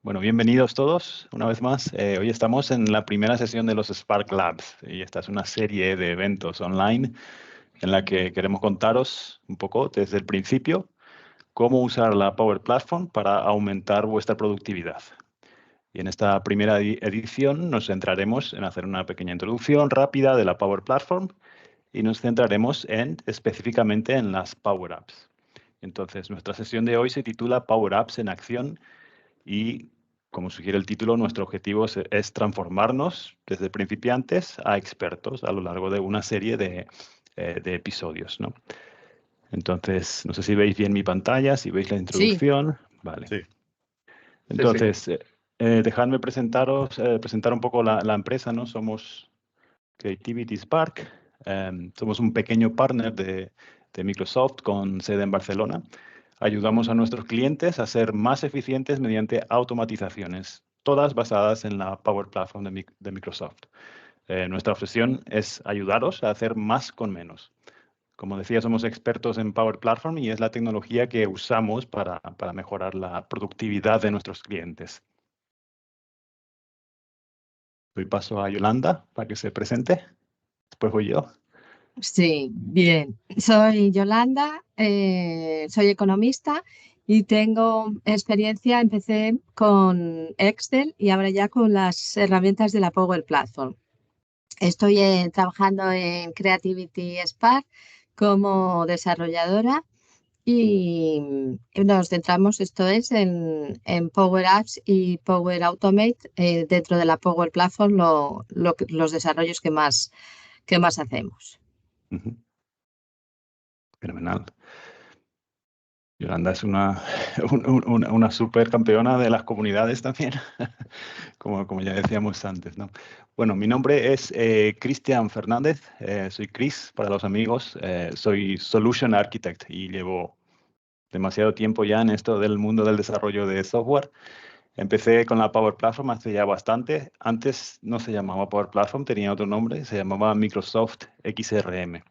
Bueno, bienvenidos todos una vez más. Hoy estamos en la primera sesión de los Spark Labs y esta es una serie de eventos online en la que queremos contaros un poco desde el principio cómo usar la Power Platform para aumentar vuestra productividad. Y en esta primera edición nos centraremos en hacer una pequeña introducción rápida de la Power Platform y nos centraremos específicamente en las Power Apps. Entonces, nuestra sesión de hoy se titula Power Apps en acción y, como sugiere el título, nuestro objetivo es transformarnos desde principiantes a expertos a lo largo de una serie de episodios, ¿no? Entonces, no sé si veis bien mi pantalla, si veis la Sí, introducción. Vale. Sí, Entonces, dejadme presentar un poco la empresa, ¿no? Somos Creativity Spark. Somos un pequeño partner de Microsoft con sede en Barcelona. Ayudamos a nuestros clientes a ser más eficientes mediante automatizaciones, todas basadas en la Power Platform de Microsoft. Nuestra obsesión es ayudaros a hacer más con menos. Como decía, somos expertos en Power Platform y es la tecnología que usamos para mejorar la productividad de nuestros clientes. Doy paso a Yolanda para que se presente. Después voy yo. sí, bien. Soy Yolanda, soy economista y tengo experiencia, empecé con Excel y ahora ya con las herramientas de la Power Platform. Estoy trabajando en Creativity Spark como desarrolladora y nos centramos, esto es, en Power Apps y Power Automate dentro de la Power Platform, los desarrollos que más hacemos. Ujú. Fenomenal. Yolanda es una, una super campeona de las comunidades también, como ya decíamos antes, ¿no? Bueno, mi nombre es Cristian Fernández, soy Chris para los amigos, soy Solution Architect y llevo demasiado tiempo ya en esto del mundo del desarrollo de software. Empecé con la Power Platform hace ya bastante. Antes no se llamaba Power Platform, tenía otro nombre, se llamaba Microsoft XRM.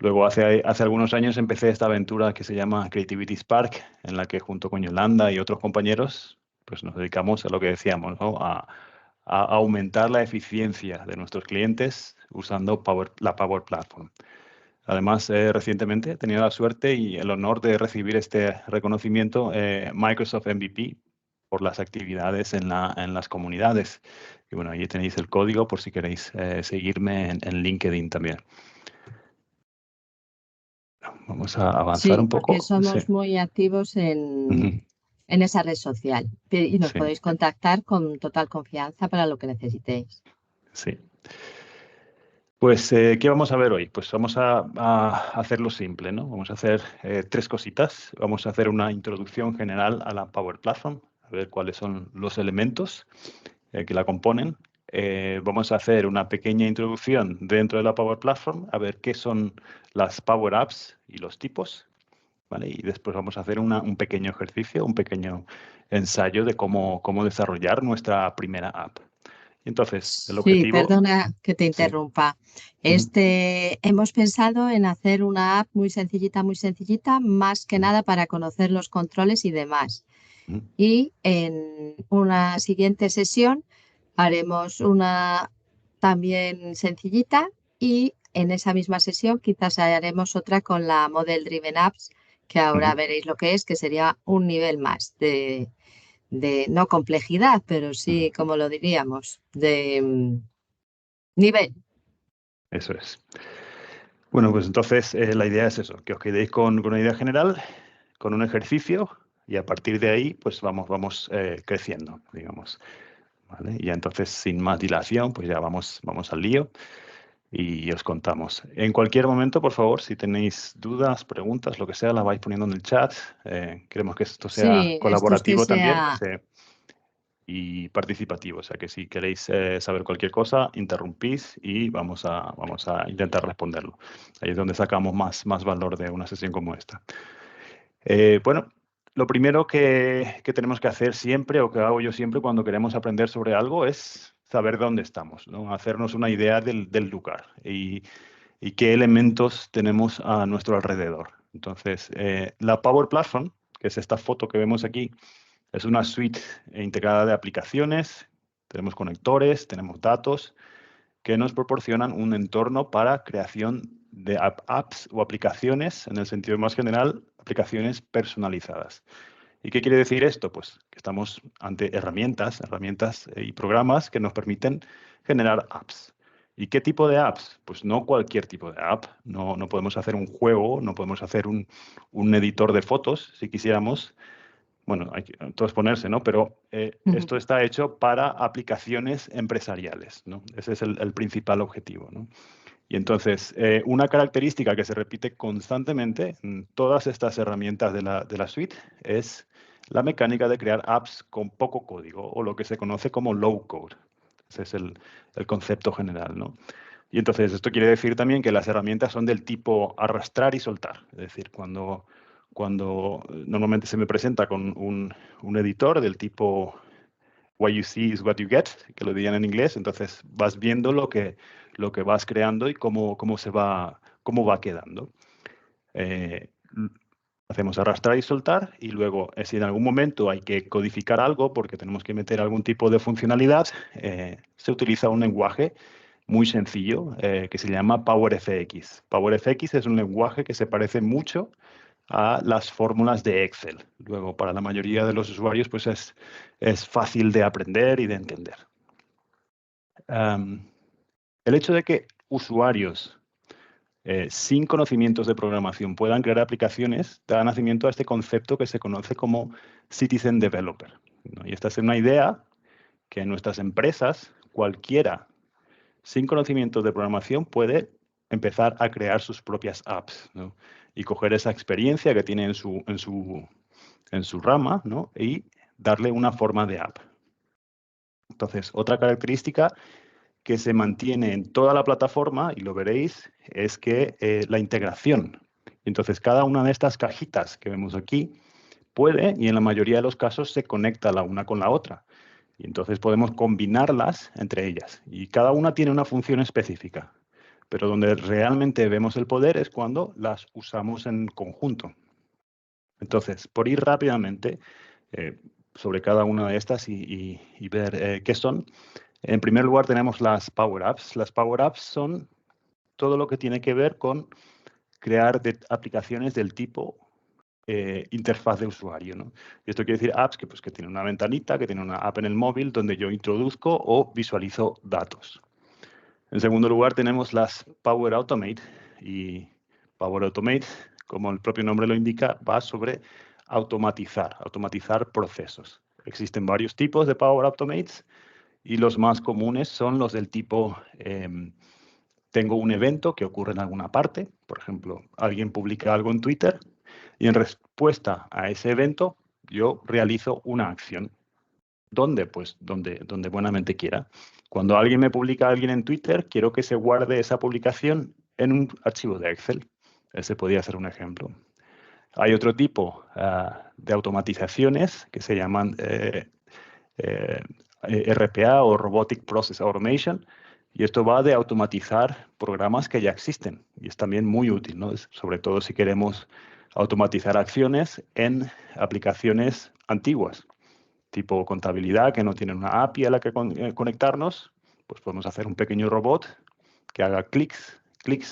Luego, hace algunos años, empecé esta aventura que se llama Creativity Spark, en la que junto con Yolanda y otros compañeros, pues nos dedicamos a lo que decíamos, ¿no? A aumentar la eficiencia de nuestros clientes usando la Power Platform. Además, recientemente he tenido la suerte y el honor de recibir este reconocimiento Microsoft MVP por las actividades en las comunidades. Y bueno, ahí tenéis el código por si queréis seguirme en LinkedIn también. Vamos a avanzar Sí, un porque poco. Sí. somos muy activos Ujú. en esa red social y nos Sí, podéis contactar con total confianza para lo que necesitéis. sí. Pues, ¿qué vamos a ver hoy? Pues vamos a hacerlo simple, ¿no? Vamos a hacer tres cositas. Vamos a hacer una introducción general a la Power Platform, a ver cuáles son los elementos que la componen. Vamos a hacer una pequeña introducción dentro de la Power Platform, a ver qué son las Power Apps y los tipos, ¿vale? Y después vamos a hacer un pequeño ejercicio, un pequeño ensayo de cómo desarrollar nuestra primera app. Entonces, el Sí, objetivo... perdona que te Sí. interrumpa. Ujú, Hemos pensado en hacer una app muy sencillita, más que ujú, nada para conocer los controles y demás. ujú, Y en una siguiente sesión haremos una también sencillita y en esa misma sesión quizás haremos otra con la Model Driven Apps, que ahora ujú. veréis lo que es, que sería un nivel más de no complejidad, pero Ujú. sí, como lo diríamos, de nivel. Eso es. Bueno, pues entonces la idea es eso, que os quedéis con una idea general, con un ejercicio y a partir de ahí pues vamos creciendo, digamos. ¿Vale? Y ya entonces, sin más dilación, pues ya vamos al lío y os contamos. En cualquier momento, por favor, si tenéis dudas, preguntas, lo que sea, las vais poniendo en el chat. Queremos que esto sea Sí, esto es que colaborativo también. sea, Sí, y participativo. O sea que si queréis saber cualquier cosa, interrumpís y vamos a intentar responderlo. Ahí es donde sacamos más valor de una sesión como esta. Bueno, lo primero que tenemos que hacer siempre, o que hago yo siempre cuando queremos aprender sobre algo, es saber dónde estamos, ¿no? Hacernos una idea del lugar y qué elementos tenemos a nuestro alrededor. Entonces, la Power Platform, que es esta foto que vemos aquí, Es una suite integrada de aplicaciones, tenemos conectores, tenemos datos que nos proporcionan un entorno para creación de apps o aplicaciones, en el sentido más general, aplicaciones personalizadas. ¿Y qué quiere decir esto? Pues que estamos ante herramientas y programas que nos permiten generar apps. ¿Y qué tipo de apps? Pues no cualquier tipo de app. No podemos hacer un juego, no podemos hacer un editor de fotos, si quisiéramos. Bueno, hay que todo exponerse, ¿no? Pero esto está hecho para aplicaciones empresariales, ¿no? Ese es el principal objetivo, ¿no? Y entonces, una característica que se repite constantemente en todas estas herramientas de la suite es la mecánica de crear apps con poco código, o lo que se conoce como low code. Ese es el concepto general, ¿no? Y entonces, esto quiere decir también que las herramientas son del tipo arrastrar y soltar. Es decir, cuando normalmente se me presenta con un editor del tipo what you see is what you get, que lo dirían en inglés, entonces vas viendo lo que vas creando y cómo va quedando. Hacemos arrastrar y soltar, y luego, si en algún momento hay que codificar algo porque tenemos que meter algún tipo de funcionalidad, se utiliza un lenguaje muy sencillo que se llama PowerFX. PowerFX es un lenguaje que se parece mucho a las fórmulas de Excel. Luego, para la mayoría de los usuarios, pues es fácil de aprender y de entender. El hecho de que usuarios sin conocimientos de programación puedan crear aplicaciones da nacimiento a este concepto que se conoce como Citizen Developer, ¿no? Y esta es una idea que en nuestras empresas, cualquiera sin conocimientos de programación puede empezar a crear sus propias apps, ¿no? Y coger esa experiencia que tiene en su rama, ¿no? Y darle una forma de app. Entonces, otra característica que se mantiene en toda la plataforma, y lo veréis, es que la integración. Entonces, cada una de estas cajitas que vemos aquí puede, y en la mayoría de los casos, se conecta la una con la otra. Y entonces podemos combinarlas entre ellas. Y cada una tiene una función específica. Pero donde realmente vemos el poder es cuando las usamos en conjunto. Entonces, por ir rápidamente sobre cada una de estas y ver qué son. En primer lugar tenemos las Power Apps. Las Power Apps son todo lo que tiene que ver con crear aplicaciones del tipo interfaz de usuario, ¿no? Y esto quiere decir apps que tienen una ventanita, que tienen una app en el móvil donde yo introduzco o visualizo datos. En segundo lugar tenemos las Power Automate, y Power Automate, como el propio nombre lo indica, va sobre automatizar procesos. Existen varios tipos de Power Automates y los más comunes son los del tipo tengo un evento que ocurre en alguna parte, por ejemplo, alguien publica algo en Twitter y en respuesta a ese evento yo realizo una acción. ¿Dónde? Pues donde buenamente quiera. Cuando alguien me publica a alguien en Twitter, quiero que se guarde esa publicación en un archivo de Excel. Ese podría ser un ejemplo. Hay otro tipo de automatizaciones que se llaman RPA o Robotic Process Automation, y esto va de automatizar programas que ya existen y es también muy útil, ¿no? Sobre todo si queremos automatizar acciones en aplicaciones antiguas, tipo contabilidad, que no tienen una API a la que conectarnos, pues podemos hacer un pequeño robot que haga clics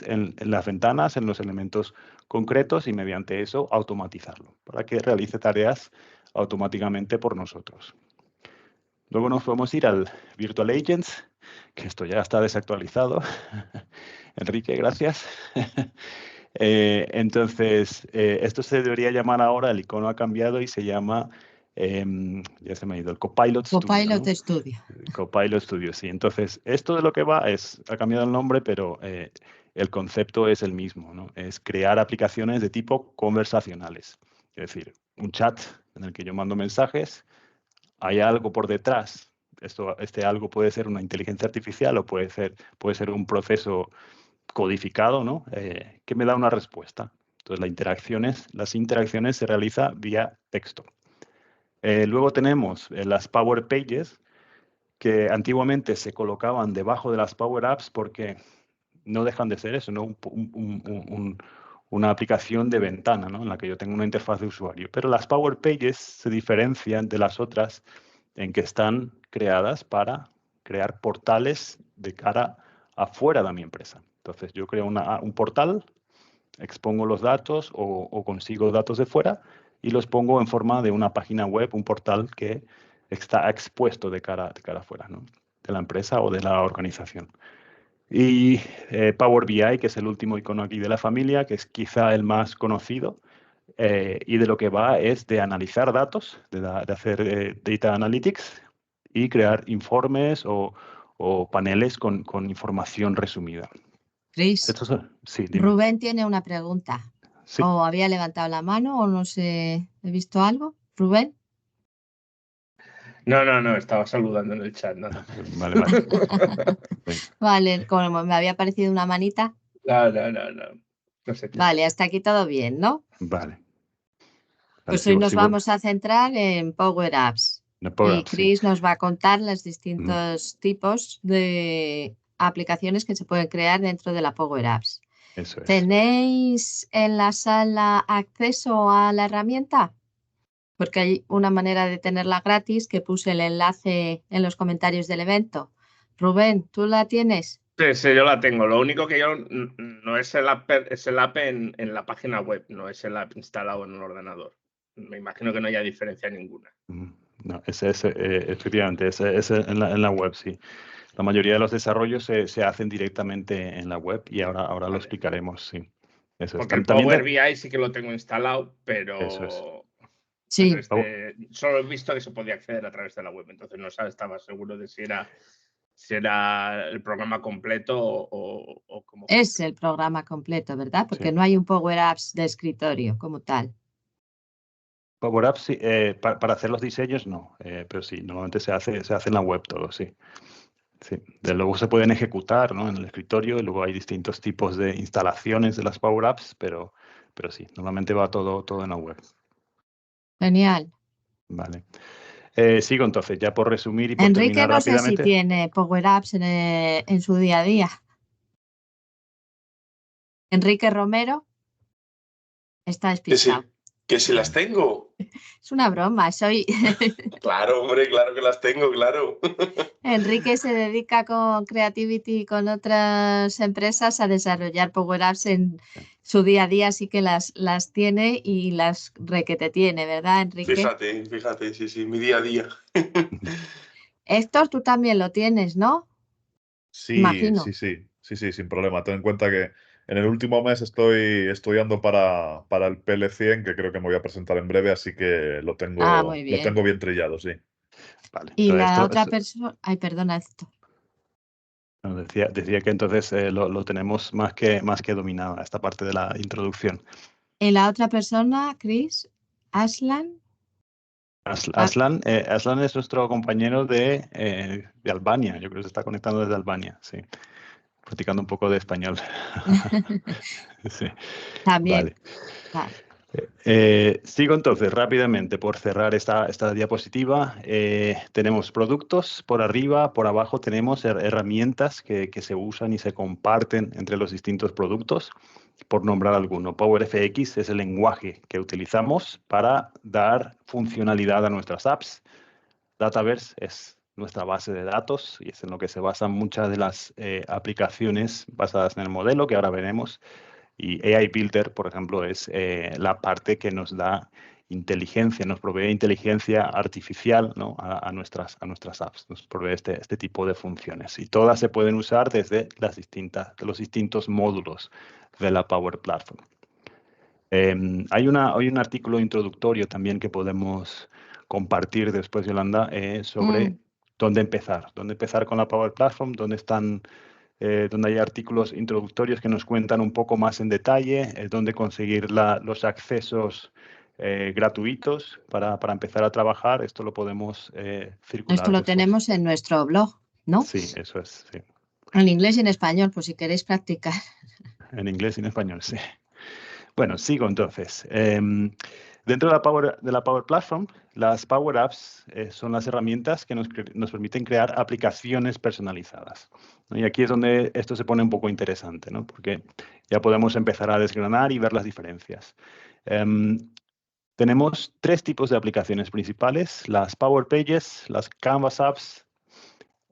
en las ventanas, en los elementos concretos, y mediante eso automatizarlo, para que realice tareas automáticamente por nosotros. Luego nos podemos ir al Virtual Agents, que esto ya está desactualizado. Enrique, gracias. Entonces, esto se debería llamar ahora, el icono ha cambiado y se llama, ya se me ha ido, el Copilot Studio, Copilot ¿no? Studio. Copilot Studio, sí. Entonces, esto de lo que va ha cambiado el nombre, pero el concepto es el mismo, ¿no? Es crear aplicaciones de tipo conversacionales. Es decir, un chat en el que yo mando mensajes, hay algo por detrás. Este algo puede ser una inteligencia artificial o puede ser un proceso codificado, ¿no? Que me da una respuesta. Entonces, las interacciones se realizan vía texto. Luego tenemos las Power Pages, que antiguamente se colocaban debajo de las Power Apps porque no dejan de ser eso, ¿no? una aplicación de ventana, ¿no? En la que yo tengo una interfaz de usuario. Pero las Power Pages se diferencian de las otras en que están creadas para crear portales de cara afuera de mi empresa. Entonces, yo creo un portal, expongo los datos o consigo datos de fuera y los pongo en forma de una página web, un portal que está expuesto de cara afuera, ¿no? De la empresa o de la organización. Y Power BI, que es el último icono aquí de la familia, que es quizá el más conocido, y de lo que va es de analizar datos, de hacer data analytics y crear informes o paneles con información resumida. Chris, Sí, dime. Rubén tiene una pregunta. Sí. O había levantado la mano o no sé, ¿he visto algo? Rubén. No, estaba saludando en el chat, nada. Vale. Vale, como me había parecido una manita. No. No sé qué. Vale, hasta aquí todo bien, ¿no? Vale. Pues hoy nos vamos a centrar en Power Apps. Y Chris nos va a contar los distintos tipos de aplicaciones que se pueden crear dentro de la Power Apps. Eso es. ¿Tenéis en la sala acceso a la herramienta? Porque hay una manera de tenerla gratis que puse el enlace en los comentarios del evento. Rubén, ¿tú la tienes? Sí, yo la tengo. Lo único que yo no es el app, es el app en la página web, no es el app instalado en un ordenador. Me imagino que no haya diferencia ninguna. No, efectivamente, ese en la web, sí. La mayoría de los desarrollos se hacen directamente en la web y ahora Vale. lo explicaremos, sí. Eso Porque es. el Power BI sí que lo tengo instalado, pero, Eso es. Sí. Solo he visto que se podía acceder a través de la web, entonces no estaba seguro de si era el programa completo o cómo. Es el programa completo, ¿verdad? Porque Sí. no hay un Power Apps de escritorio como tal. Power Apps, sí, para hacer los diseños no, pero sí, normalmente se hace en la web todo, sí. Sí. Luego se pueden ejecutar, ¿no? En el escritorio y luego hay distintos tipos de instalaciones de las Power Apps, pero sí, normalmente va todo en la web. Genial. Vale. Sigo entonces, ya por resumir y por Enrique terminar no sé rápidamente. si tiene Power Apps en su día a día. Enrique Romero está despistado. Que si las tengo. Es una broma, soy... Claro, hombre, claro que las tengo, claro. Enrique se dedica con Creativity y con otras empresas a desarrollar Power Apps en su día a día, así que las tiene y las requete tiene, ¿verdad, Enrique? Fíjate, sí, mi día a día. Héctor, tú también lo tienes, ¿no? Sí, Imagino. sí, sin problema. Ten en cuenta que en el último mes estoy estudiando para el PL100, que creo que me voy a presentar en breve, así que lo tengo, muy bien. lo tengo bien trillado, sí. Vale. Y la otra persona... Ay, perdona, esto. No, decía que entonces lo tenemos más que dominado, esta parte de la introducción. ¿Y la otra persona, Chris? ¿Aslan? Aslan es nuestro compañero de Albania, yo creo que se está conectando desde Albania, sí. Practicando un poco de español. Sí. También. Vale. Sigo entonces rápidamente por cerrar esta diapositiva. Tenemos productos por arriba, por abajo tenemos herramientas que se usan y se comparten entre los distintos productos. Por nombrar alguno, PowerFX es el lenguaje que utilizamos para dar funcionalidad a nuestras apps. Dataverse es nuestra base de datos y es en lo que se basan muchas de las aplicaciones basadas en el modelo que ahora veremos. Y AI Builder, por ejemplo, es la parte que nos da inteligencia, nos provee inteligencia artificial, ¿no? a nuestras apps, nos provee este tipo de funciones. Y todas se pueden usar desde los distintos módulos de la Power Platform. Hay un artículo introductorio también que podemos compartir después, Yolanda, sobre dónde empezar con la Power Platform, donde hay artículos introductorios que nos cuentan un poco más en detalle, dónde conseguir los accesos gratuitos para empezar a trabajar. Esto lo podemos circular. Esto lo tenemos en nuestro blog, ¿no? Sí, eso es, sí. En inglés y en español, por si queréis practicar. En inglés y en español, sí. Bueno, sigo entonces. Dentro de la Power Platform, las Power Apps son las herramientas que nos permiten crear aplicaciones personalizadas, ¿no? Y aquí es donde esto se pone un poco interesante, ¿no? Porque ya podemos empezar a desgranar y ver las diferencias. Tenemos 3 tipos de aplicaciones principales: las Power Pages, las Canvas Apps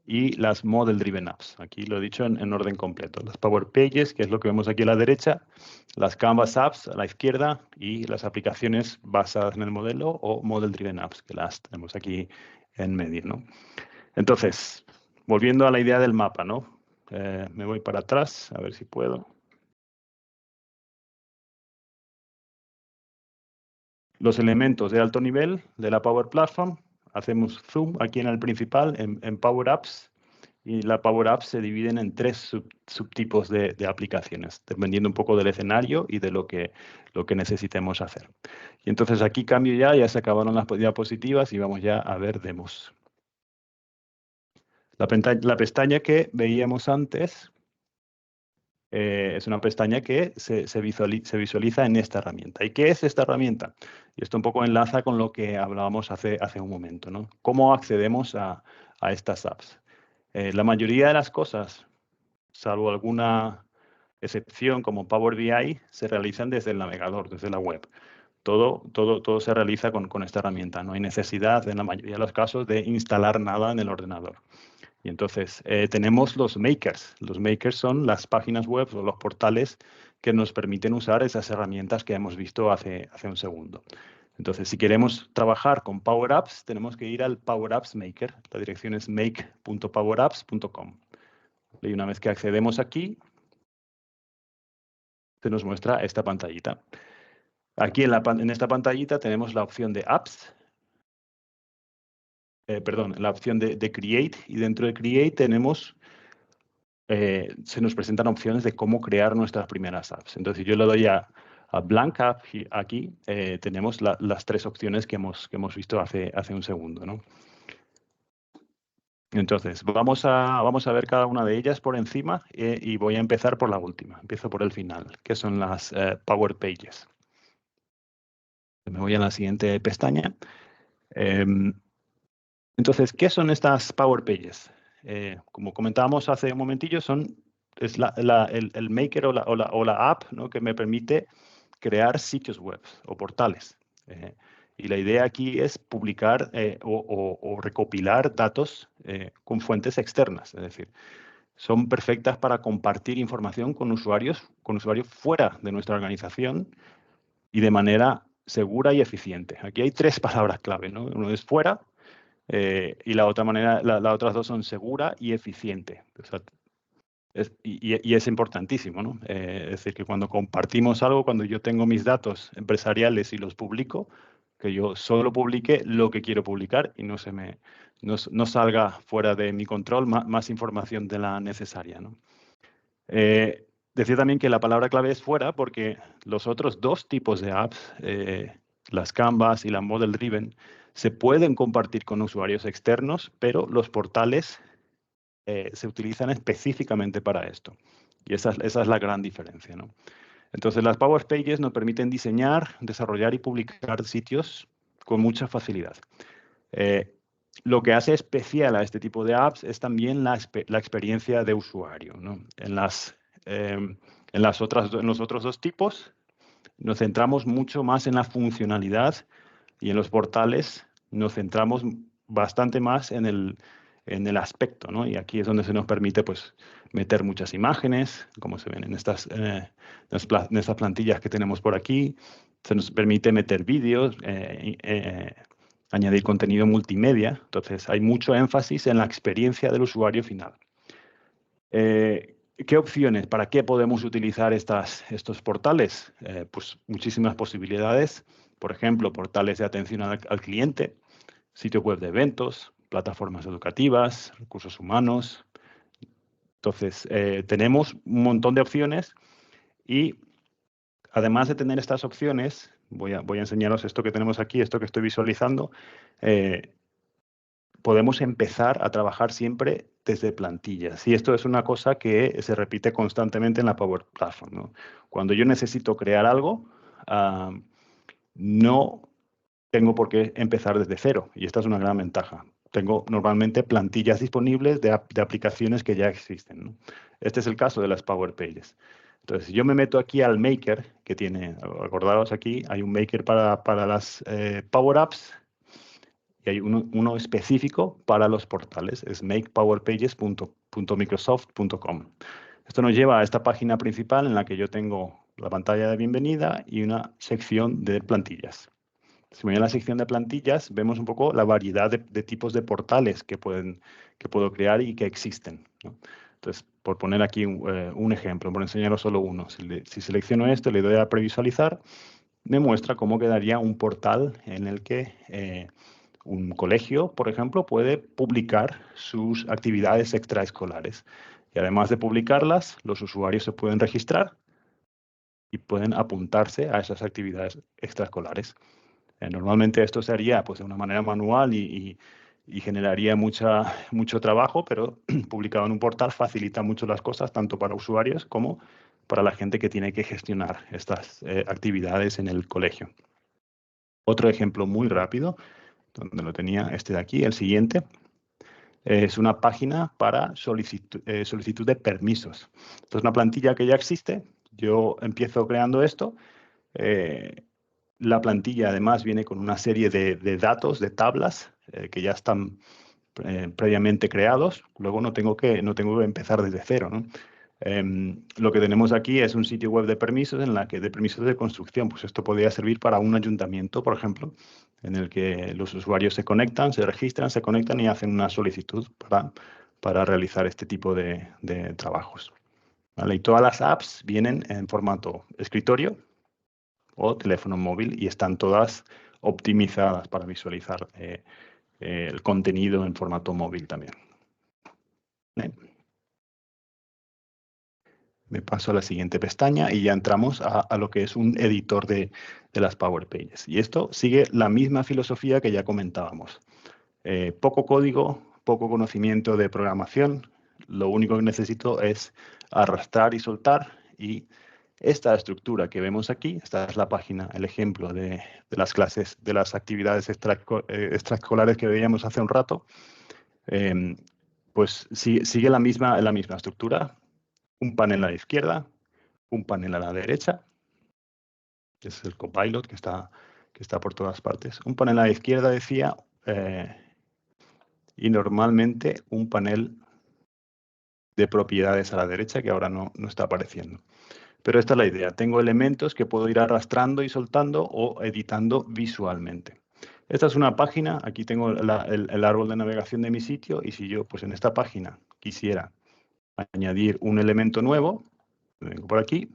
y las Model Driven Apps. Aquí lo he dicho en orden completo. Las Power Pages, que es lo que vemos aquí a la derecha, las Canvas Apps a la izquierda y las aplicaciones basadas en el modelo o Model Driven Apps, que las tenemos aquí en medio, ¿no? Entonces, volviendo a la idea del mapa, ¿no? Me voy para atrás, a ver si puedo. Los elementos de alto nivel de la Power Platform, hacemos zoom aquí en el principal, en Power Apps, y la Power Apps se dividen en 3 subtipos de aplicaciones, dependiendo un poco del escenario y de lo que necesitemos hacer. Y entonces aquí cambio ya se acabaron las diapositivas y vamos ya a ver demos. La pestaña que veíamos antes es una pestaña que se visualiza en esta herramienta. ¿Y qué es esta herramienta? Y esto un poco enlaza con lo que hablábamos hace un momento, ¿no? ¿Cómo accedemos a estas apps? La mayoría de las cosas, salvo alguna excepción como Power BI, se realizan desde el navegador, desde la web. Todo se realiza con esta herramienta. No hay necesidad, en la mayoría de los casos, de instalar nada en el ordenador. Y entonces tenemos los makers. Los makers son las páginas web o los portales que nos permiten usar esas herramientas que hemos visto hace un segundo. Entonces, si queremos trabajar con Power Apps, tenemos que ir al Power Apps Maker. La dirección es make.powerapps.com. Y una vez que accedemos aquí, se nos muestra esta pantallita. Aquí en esta pantallita tenemos la opción de Apps, la opción de Create, y dentro de Create tenemos, se nos presentan opciones de cómo crear nuestras primeras apps. Entonces, si yo le doy a Blank App aquí, tenemos las 3 opciones que hemos visto hace un segundo, ¿no? Entonces, vamos a ver cada una de ellas por encima y voy a empezar por la última. Empiezo por el final, que son las Power Pages. Me voy a la siguiente pestaña. Entonces, ¿qué son estas Power Pages? Como comentábamos hace un momentillo, es el maker o la app, ¿no?, que me permite crear sitios web o portales. Y la idea aquí es publicar o recopilar datos con fuentes externas. Es decir, son perfectas para compartir información con usuarios fuera de nuestra organización y de manera segura y eficiente. Aquí hay 3 palabras clave, ¿no? Uno es fuera y las otras 2 son segura y eficiente. O sea, es importantísimo, ¿no? Es decir, que cuando compartimos algo, cuando yo tengo mis datos empresariales y los publico, que yo solo publique lo que quiero publicar y no salga fuera de mi control más información de la necesaria, ¿no? Decir también que la palabra clave es fuera porque los otros 2 tipos de apps, las Canvas y la Model Driven, se pueden compartir con usuarios externos, pero los portales se utilizan específicamente para esto. Y esa es la gran diferencia, ¿no? Entonces, las Power Pages nos permiten diseñar, desarrollar y publicar sitios con mucha facilidad. Lo que hace especial a este tipo de apps es también la experiencia de usuario, ¿no? En los otros 2 tipos nos centramos mucho más en la funcionalidad y en los portales nos centramos bastante más en el aspecto, ¿no? Y aquí es donde se nos permite, pues, meter muchas imágenes, como se ven en estas plantillas que tenemos por aquí. Se nos permite meter vídeos, añadir contenido multimedia. Entonces, hay mucho énfasis en la experiencia del usuario final. ¿Qué opciones? ¿Para qué podemos utilizar estos portales? Pues muchísimas posibilidades. Por ejemplo, portales de atención al cliente, sitios web de eventos, plataformas educativas, recursos humanos. Entonces, tenemos un montón de opciones y además de tener estas opciones, voy a enseñaros esto que tenemos aquí, esto que estoy visualizando. Podemos empezar a trabajar siempre desde plantillas. Y esto es una cosa que se repite constantemente en la Power Platform, ¿no? Cuando yo necesito crear algo, no tengo por qué empezar desde cero, y esta es una gran ventaja. Tengo normalmente plantillas disponibles de aplicaciones que ya existen, ¿no? Este es el caso de las Power Pages. Entonces, si yo me meto aquí al Maker, que tiene, acordaos aquí, hay un Maker para las Power Apps, y hay uno específico para los portales, es makepowerpages.microsoft.com. Esto nos lleva a esta página principal en la que yo tengo la pantalla de bienvenida y una sección de plantillas. Si me voy a la sección de plantillas, vemos un poco la variedad de tipos de portales que puedo crear y que existen, ¿no? Entonces, por poner aquí un ejemplo, por enseñaros solo uno, si selecciono esto, le doy a previsualizar, me muestra cómo quedaría un portal en el que un colegio, por ejemplo, puede publicar sus actividades extraescolares. Y además de publicarlas, los usuarios se pueden registrar y pueden apuntarse a esas actividades extraescolares. Normalmente esto se haría pues, de una manera manual y generaría mucho trabajo, pero publicado en un portal facilita mucho las cosas, tanto para usuarios como para la gente que tiene que gestionar estas actividades en el colegio. Otro ejemplo muy rápido, donde lo tenía este de aquí, el siguiente, es una página para solicitud de permisos. Esto es una plantilla que ya existe. Yo empiezo creando esto. La plantilla además viene con una serie de datos, de tablas, que ya están previamente creados. Luego no tengo que empezar desde cero, ¿no? Lo que tenemos aquí es un sitio web de permisos de permisos de construcción. Pues esto podría servir para un ayuntamiento, por ejemplo, en el que los usuarios se conectan, se registran, se conectan y hacen una solicitud para realizar este tipo de trabajos, ¿vale? Y todas las apps vienen en formato escritorio o teléfono móvil y están todas optimizadas para visualizar el contenido en formato móvil también. Me paso a la siguiente pestaña y ya entramos a lo que es un editor de las Power Pages. Y esto sigue la misma filosofía que ya comentábamos. Poco código, poco conocimiento de programación. Lo único que necesito es arrastrar y soltar. Y esta estructura que vemos aquí, esta es la página, el ejemplo de las clases, de las actividades extraescolares que veíamos hace un rato, pues sigue la misma estructura. Un panel a la izquierda, un panel a la derecha. Es el Copilot que está por todas partes. Un panel a la izquierda, decía, y normalmente un panel de propiedades a la derecha, que ahora no está apareciendo. Pero esta es la idea. Tengo elementos que puedo ir arrastrando y soltando o editando visualmente. Esta es una página. Aquí tengo el árbol de navegación de mi sitio. Y si yo, pues en esta página, quisiera añadir un elemento nuevo, vengo por aquí,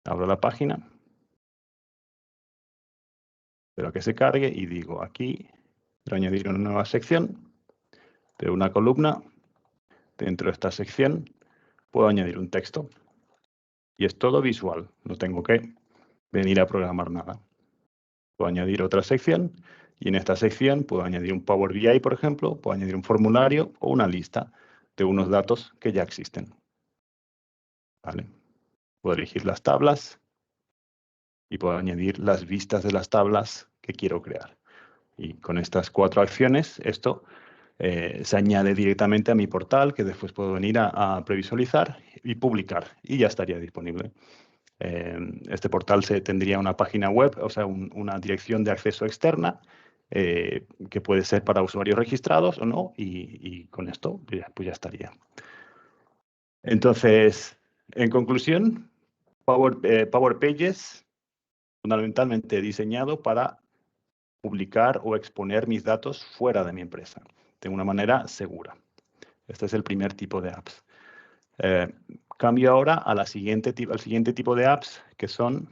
abro la página, espero que se cargue y digo aquí, quiero añadir una nueva sección de una columna. Dentro de esta sección puedo añadir un texto. Y es todo visual, no tengo que venir a programar nada. Puedo añadir otra sección y en esta sección puedo añadir un Power BI, por ejemplo, puedo añadir un formulario o una lista de unos datos que ya existen. ¿Vale? Puedo elegir las tablas y puedo añadir las vistas de las tablas que quiero crear. Y con estas 4 acciones, esto se añade directamente a mi portal, que después puedo venir a previsualizar y publicar, y ya estaría disponible. Este portal tendría una página web, o sea, una dirección de acceso externa, que puede ser para usuarios registrados o no, y con esto pues ya estaría. Entonces, en conclusión, Power Pages, fundamentalmente diseñado para publicar o exponer mis datos fuera de mi empresa, de una manera segura. Este es el primer tipo de apps. Cambio ahora al siguiente tipo de apps, que son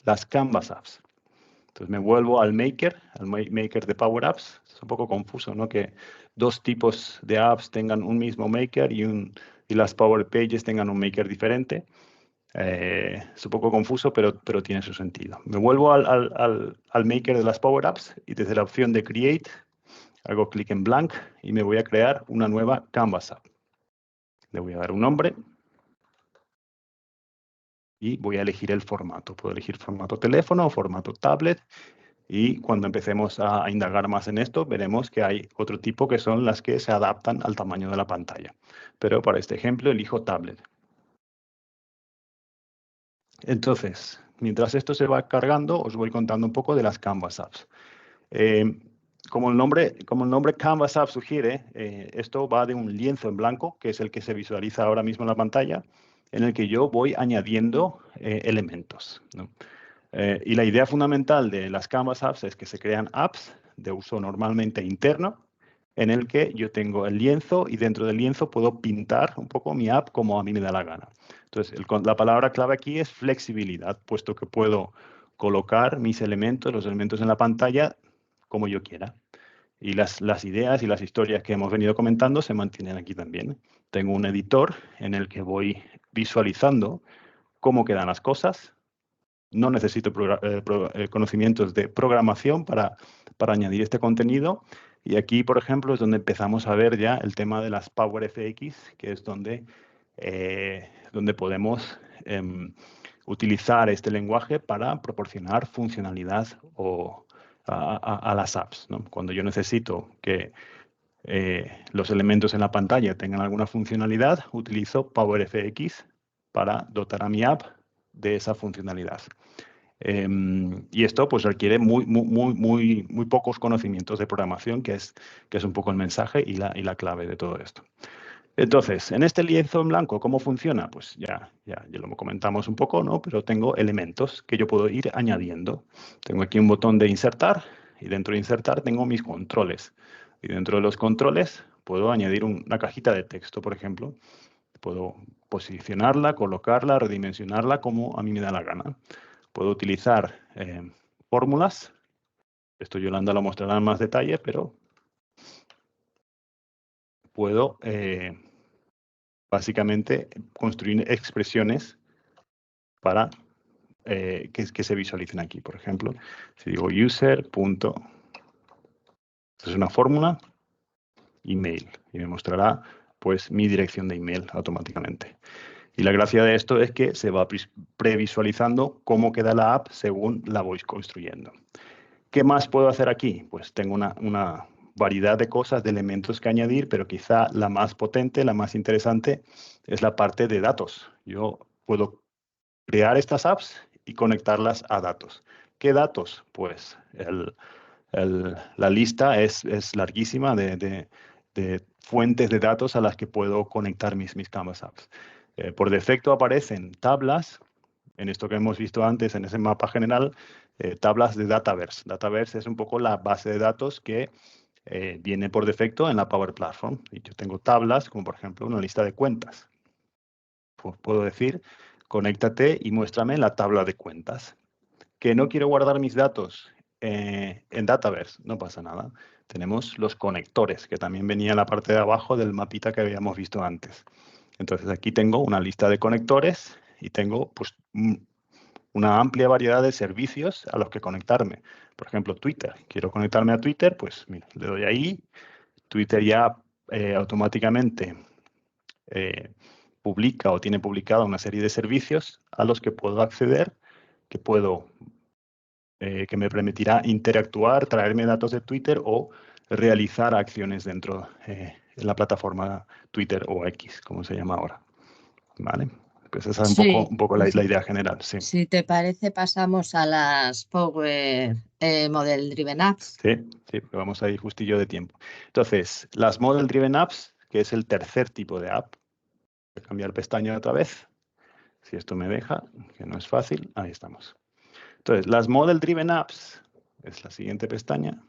las Canvas apps. Entonces me vuelvo al Maker de Power Apps. Es un poco confuso, ¿no? Que 2 tipos de apps tengan un mismo Maker y las Power Pages tengan un Maker diferente. Es un poco confuso, pero tiene su sentido. Me vuelvo al Maker de las Power Apps y desde la opción de Create hago clic en Blank y me voy a crear una nueva Canvas App. Le voy a dar un nombre. y voy a elegir el formato. Puedo elegir formato teléfono o formato tablet. Y cuando empecemos a indagar más en esto, veremos que hay otro tipo que son las que se adaptan al tamaño de la pantalla. Pero para este ejemplo elijo tablet. Entonces, mientras esto se va cargando, os voy contando un poco de las Canvas Apps. Como el nombre Canvas App sugiere, esto va de un lienzo en blanco, que es el que se visualiza ahora mismo en la pantalla, en el que yo voy añadiendo elementos, ¿no? Y la idea fundamental de las Canvas Apps es que se crean apps de uso normalmente interno, en el que yo tengo el lienzo y dentro del lienzo puedo pintar un poco mi app como a mí me da la gana. Entonces, la palabra clave aquí es flexibilidad, puesto que puedo colocar mis elementos, los elementos en la pantalla, como yo quiera. Y las ideas y las historias que hemos venido comentando se mantienen aquí también. Tengo un editor en el que voy visualizando cómo quedan las cosas. No necesito conocimientos de programación para añadir este contenido. Y aquí, por ejemplo, es donde empezamos a ver ya el tema de las PowerFX, que es donde podemos utilizar este lenguaje para proporcionar funcionalidad a las apps, ¿no? Cuando yo necesito que los elementos en la pantalla tengan alguna funcionalidad, utilizo PowerFX para dotar a mi app de esa funcionalidad. Y esto pues requiere muy pocos conocimientos de programación, que es un poco el mensaje y la clave de todo esto. Entonces, en este lienzo en blanco, ¿cómo funciona? Pues ya lo comentamos un poco, ¿no? Pero tengo elementos que yo puedo ir añadiendo. Tengo aquí un botón de insertar y dentro de insertar tengo mis controles. Y dentro de los controles puedo añadir una cajita de texto, por ejemplo. Puedo posicionarla, colocarla, redimensionarla como a mí me da la gana. Puedo utilizar fórmulas. Esto Yolanda lo mostrará en más detalle, pero puedo básicamente construir expresiones para que se visualicen aquí. Por ejemplo, si digo user. Esto es una fórmula, email, y me mostrará pues mi dirección de email automáticamente. Y la gracia de esto es que se va previsualizando cómo queda la app según la voy construyendo. ¿Qué más puedo hacer aquí? Pues tengo una variedad de cosas, de elementos que añadir, pero quizá la más potente, la más interesante, es la parte de datos. Yo puedo crear estas apps y conectarlas a datos. ¿Qué datos? Pues la lista es larguísima de fuentes de datos a las que puedo conectar mis Canvas Apps. Por defecto aparecen tablas, en esto que hemos visto antes, en ese mapa general, tablas de Dataverse. Dataverse es un poco la base de datos que viene por defecto en la Power Platform. Y yo tengo tablas, como por ejemplo una lista de cuentas. Pues puedo decir, conéctate y muéstrame la tabla de cuentas. Que no quiero guardar mis datos en Dataverse, no pasa nada. Tenemos los conectores, que también venía en la parte de abajo del mapita que habíamos visto antes. Entonces aquí tengo una lista de conectores y tengo pues una amplia variedad de servicios a los que conectarme. Por ejemplo, Twitter. Quiero conectarme a Twitter, pues mira, le doy ahí. Twitter ya automáticamente publica o tiene publicada una serie de servicios a los que puedo acceder, que me permitirá interactuar, traerme datos de Twitter o realizar acciones dentro de la plataforma Twitter o X, como se llama ahora. ¿Vale? Pues esa es un poco la idea general. Sí. Si te parece, pasamos a las Power Model Driven Apps. Sí, vamos a ir justillo de tiempo. Entonces, las Model Driven Apps, que es el tercer tipo de app. Voy a cambiar pestaña otra vez. Si esto me deja, que no es fácil, ahí estamos. Entonces, las Model Driven Apps, es la siguiente pestaña,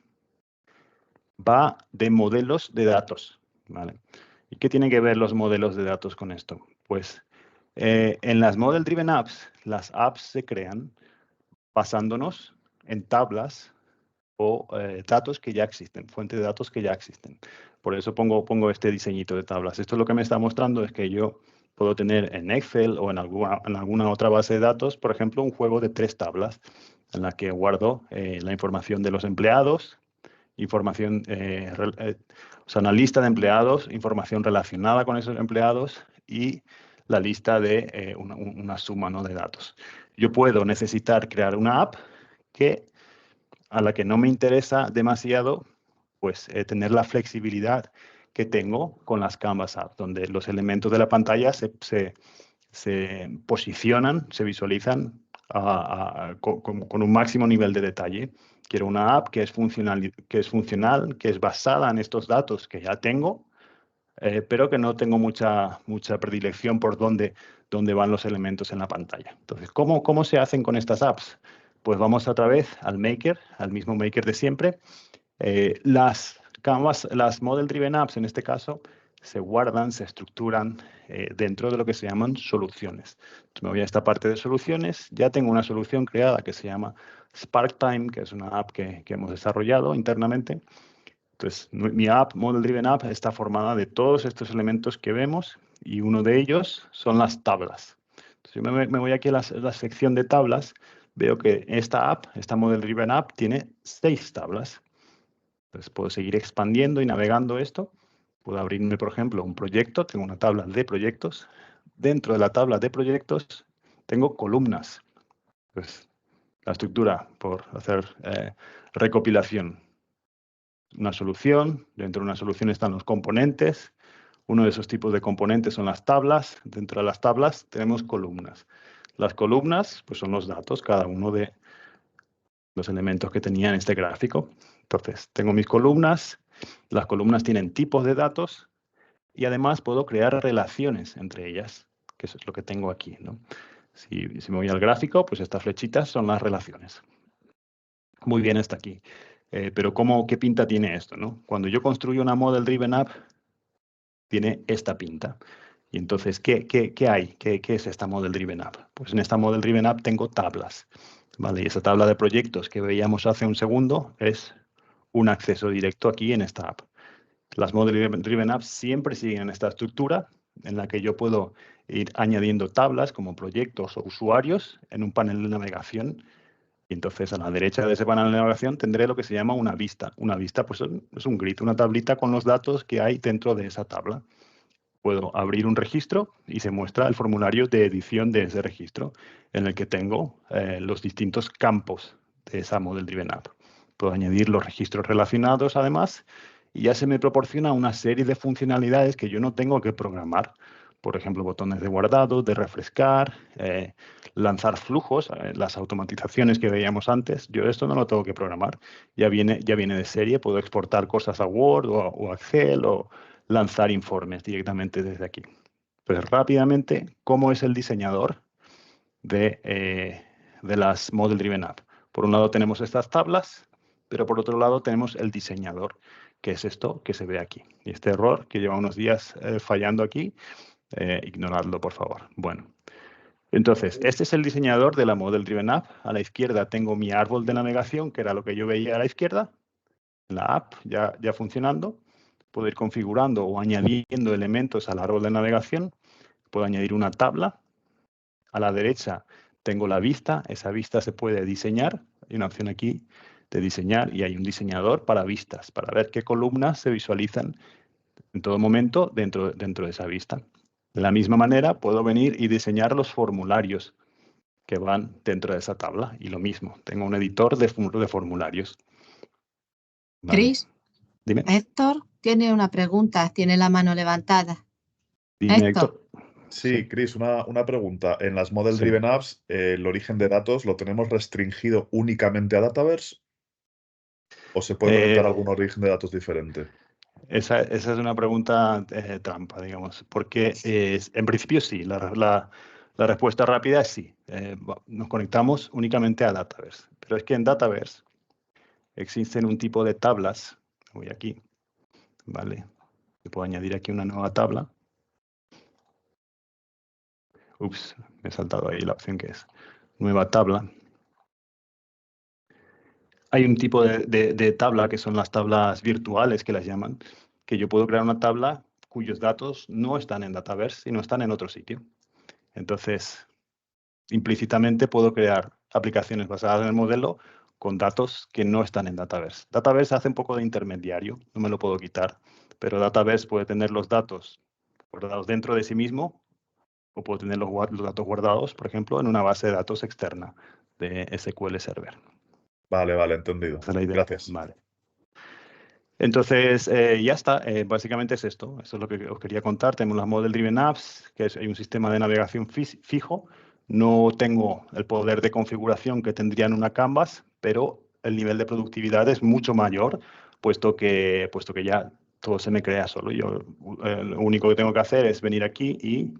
va de modelos de datos. ¿Vale? ¿Y qué tienen que ver los modelos de datos con esto? Pues en las Model Driven Apps, las apps se crean basándonos en tablas o datos que ya existen, fuentes de datos que ya existen. Por eso pongo este diseñito de tablas. Esto lo que me está mostrando es que yo puedo tener en Excel o en alguna otra base de datos, por ejemplo, un juego de 3 tablas en la que guardo la información de los empleados, información, o sea, una lista de empleados, información relacionada con esos empleados y la lista de una suma, ¿no?, de datos. Yo puedo necesitar crear una app a la que no me interesa demasiado pues, tener la flexibilidad que tengo con las Canvas Apps, donde los elementos de la pantalla se posicionan, se visualizan con un máximo nivel de detalle. Quiero una app que es funcional, que es basada en estos datos que ya tengo, pero que no tengo mucha predilección por dónde van los elementos en la pantalla. Entonces, ¿cómo se hacen con estas apps? Pues vamos otra vez al Maker, al mismo Maker de siempre. Las Model Driven Apps, en este caso, se guardan, se estructuran dentro de lo que se llaman soluciones. Entonces, me voy a esta parte de soluciones. Ya tengo una solución creada que se llama SparkTime, que es una app que hemos desarrollado internamente. Entonces, mi app, Model Driven App, está formada de todos estos elementos que vemos y uno de ellos son las tablas. Entonces, yo me voy aquí a la sección de tablas. Veo que esta app, esta Model Driven App, tiene 6 tablas. Entonces, puedo seguir expandiendo y navegando esto. Puedo abrirme, por ejemplo, un proyecto. Tengo una tabla de proyectos. Dentro de la tabla de proyectos tengo columnas. Pues, la estructura, por hacer recopilación. Una solución. Dentro de una solución están los componentes. Uno de esos tipos de componentes son las tablas. Dentro de las tablas tenemos columnas. Las columnas pues, son los datos, cada uno de los elementos que tenía en este gráfico. Entonces, tengo mis columnas. Las columnas tienen tipos de datos y además puedo crear relaciones entre ellas, que eso es lo que tengo aquí, ¿no? Si me voy al gráfico, pues estas flechitas son las relaciones. Muy bien hasta aquí. Pero ¿qué pinta tiene esto, no? Cuando yo construyo una Model Driven App, tiene esta pinta. Y entonces, ¿qué hay? ¿Qué es esta Model Driven App? Pues en esta Model Driven App tengo tablas. ¿Vale? Y esa tabla de proyectos que veíamos hace un segundo es un acceso directo aquí en esta app. Las Model Driven Apps siempre siguen esta estructura en la que yo puedo ir añadiendo tablas como proyectos o usuarios en un panel de navegación. Y entonces a la derecha de ese panel de navegación tendré lo que se llama una vista. Una vista pues es un grid, una tablita con los datos que hay dentro de esa tabla. Puedo abrir un registro y se muestra el formulario de edición de ese registro en el que tengo los distintos campos de esa Model Driven App. Puedo añadir los registros relacionados además y ya se me proporciona una serie de funcionalidades que yo no tengo que programar. Por ejemplo, botones de guardado, de refrescar, lanzar flujos, las automatizaciones que veíamos antes. Yo esto no lo tengo que programar. Ya viene de serie. Puedo exportar cosas a Word o a Excel o lanzar informes directamente desde aquí. Pues rápidamente, ¿cómo es el diseñador de las Model Driven App? Por un lado tenemos estas tablas, pero por otro lado tenemos el diseñador, que es esto que se ve aquí. Y este error que lleva unos días fallando aquí, ignoradlo, por favor. Bueno, entonces, este es el diseñador de la Model Driven App. A la izquierda tengo mi árbol de navegación, que era lo que yo veía a la izquierda. La app ya funcionando. Puedo ir configurando o añadiendo elementos al árbol de navegación. Puedo añadir una tabla. A la derecha tengo la vista. Esa vista se puede diseñar. Hay una opción aquí de diseñar y hay un diseñador para vistas, para ver qué columnas se visualizan en todo momento dentro de esa vista. De la misma manera, puedo venir y diseñar los formularios que van dentro de esa tabla. Y lo mismo, tengo un editor de formularios. Vale. Cris, Dime. Héctor tiene una pregunta, tiene la mano levantada. Dime, Héctor. Sí, Cris, una pregunta. En las Model Sí. Driven Apps, ¿el origen de datos lo tenemos restringido únicamente a Dataverse? ¿O se puede orientar algún origen de datos diferente? Esa es una pregunta trampa, digamos, porque en principio sí, la respuesta rápida es sí. Nos conectamos únicamente a Dataverse, pero es que en Dataverse existen un tipo de tablas. Voy aquí, ¿vale? Yo puedo añadir aquí una nueva tabla. Ups, me he saltado ahí la opción que es nueva tabla. Hay un tipo de tabla que son las tablas virtuales que las llaman, que yo puedo crear una tabla cuyos datos no están en Dataverse, sino están en otro sitio. Entonces, implícitamente puedo crear aplicaciones basadas en el modelo con datos que no están en Dataverse. Dataverse hace un poco de intermediario, no me lo puedo quitar, pero Dataverse puede tener los datos guardados dentro de sí mismo o puedo tener los datos guardados, por ejemplo, en una base de datos externa de SQL Server. Vale, entendido. Esa es la idea. Gracias. Vale. Entonces, ya está. Básicamente es esto. Esto es lo que os quería contar. Tenemos las Model Driven Apps, que hay un sistema de navegación fijo. No tengo el poder de configuración que tendría en una Canvas, pero el nivel de productividad es mucho mayor, puesto que ya todo se me crea solo. Yo lo único que tengo que hacer es venir aquí y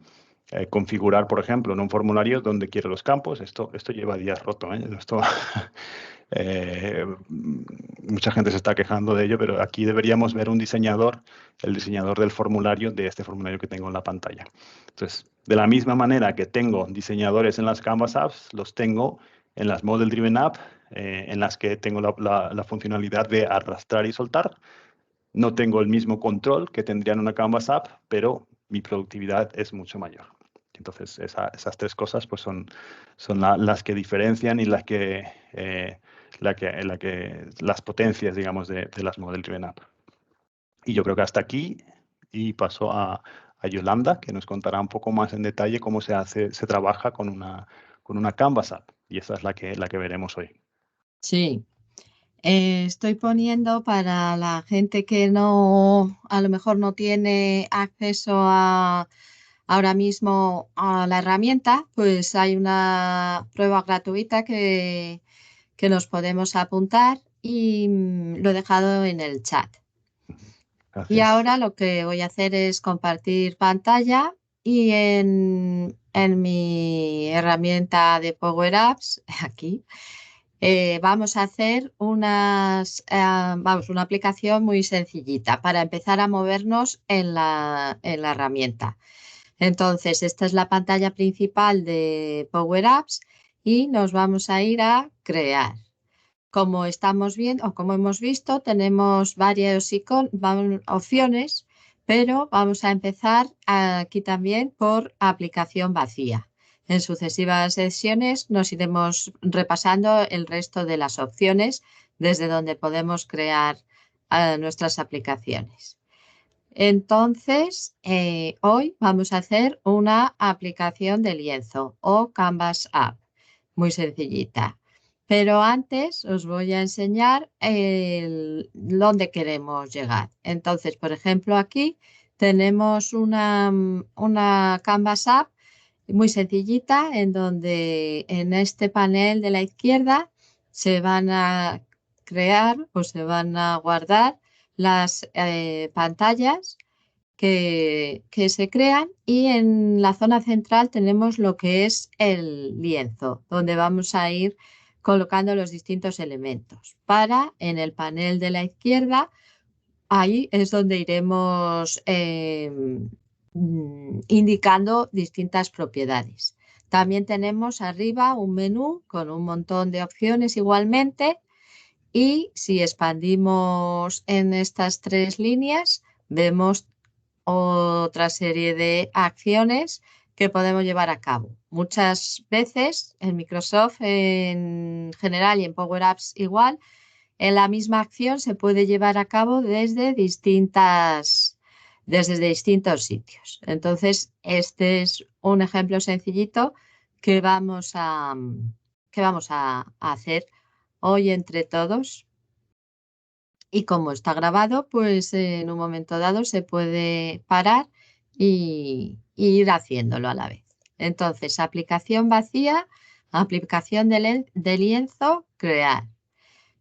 configurar, por ejemplo, en un formulario donde quiero los campos. Esto lleva días roto, ¿eh? Esto, mucha gente se está quejando de ello, pero aquí deberíamos ver un diseñador, el diseñador del formulario, de este formulario que tengo en la pantalla. Entonces, de la misma manera que tengo diseñadores en las Canvas Apps, los tengo en las Model Driven App, en las que tengo la funcionalidad de arrastrar y soltar. No tengo el mismo control que tendría en una Canvas App, pero mi productividad es mucho mayor. Entonces, esas tres cosas pues son las que diferencian y las potencias, digamos, de las Model Driven App. Y yo creo que hasta aquí, y paso a Yolanda, que nos contará un poco más en detalle cómo se trabaja con una Canvas App. Y esa es la que veremos hoy. Sí. Estoy poniendo para la gente que a lo mejor no tiene acceso ahora mismo a la herramienta, pues hay una prueba gratuita que nos podemos apuntar y lo he dejado en el chat. Gracias. Y ahora lo que voy a hacer es compartir pantalla y en mi herramienta de Power Apps, aquí, vamos a hacer una aplicación muy sencillita para empezar a movernos en la herramienta. Entonces, esta es la pantalla principal de Power Apps y nos vamos a ir a crear. Como estamos viendo o como hemos visto, tenemos varias opciones, pero vamos a empezar aquí también por aplicación vacía. En sucesivas sesiones nos iremos repasando el resto de las opciones desde donde podemos crear nuestras aplicaciones. Entonces, hoy vamos a hacer una aplicación de lienzo o Canvas App, muy sencillita. Pero antes os voy a enseñar dónde queremos llegar. Entonces, por ejemplo, aquí tenemos una Canvas App muy sencillita en donde en este panel de la izquierda se van a crear o se van a guardar las pantallas que se crean y en la zona central tenemos lo que es el lienzo, donde vamos a ir colocando los distintos elementos. En el panel de la izquierda, ahí es donde iremos indicando distintas propiedades. También tenemos arriba un menú con un montón de opciones igualmente y si expandimos en estas tres líneas vemos otra serie de acciones que podemos llevar a cabo. Muchas veces en Microsoft en general y en Power Apps igual, en la misma acción se puede llevar a cabo desde distintos sitios. Entonces, este es un ejemplo sencillito que vamos a hacer hoy entre todos. Y como está grabado, pues en un momento dado se puede parar y ir haciéndolo a la vez. Entonces, aplicación vacía, aplicación de lienzo, crear.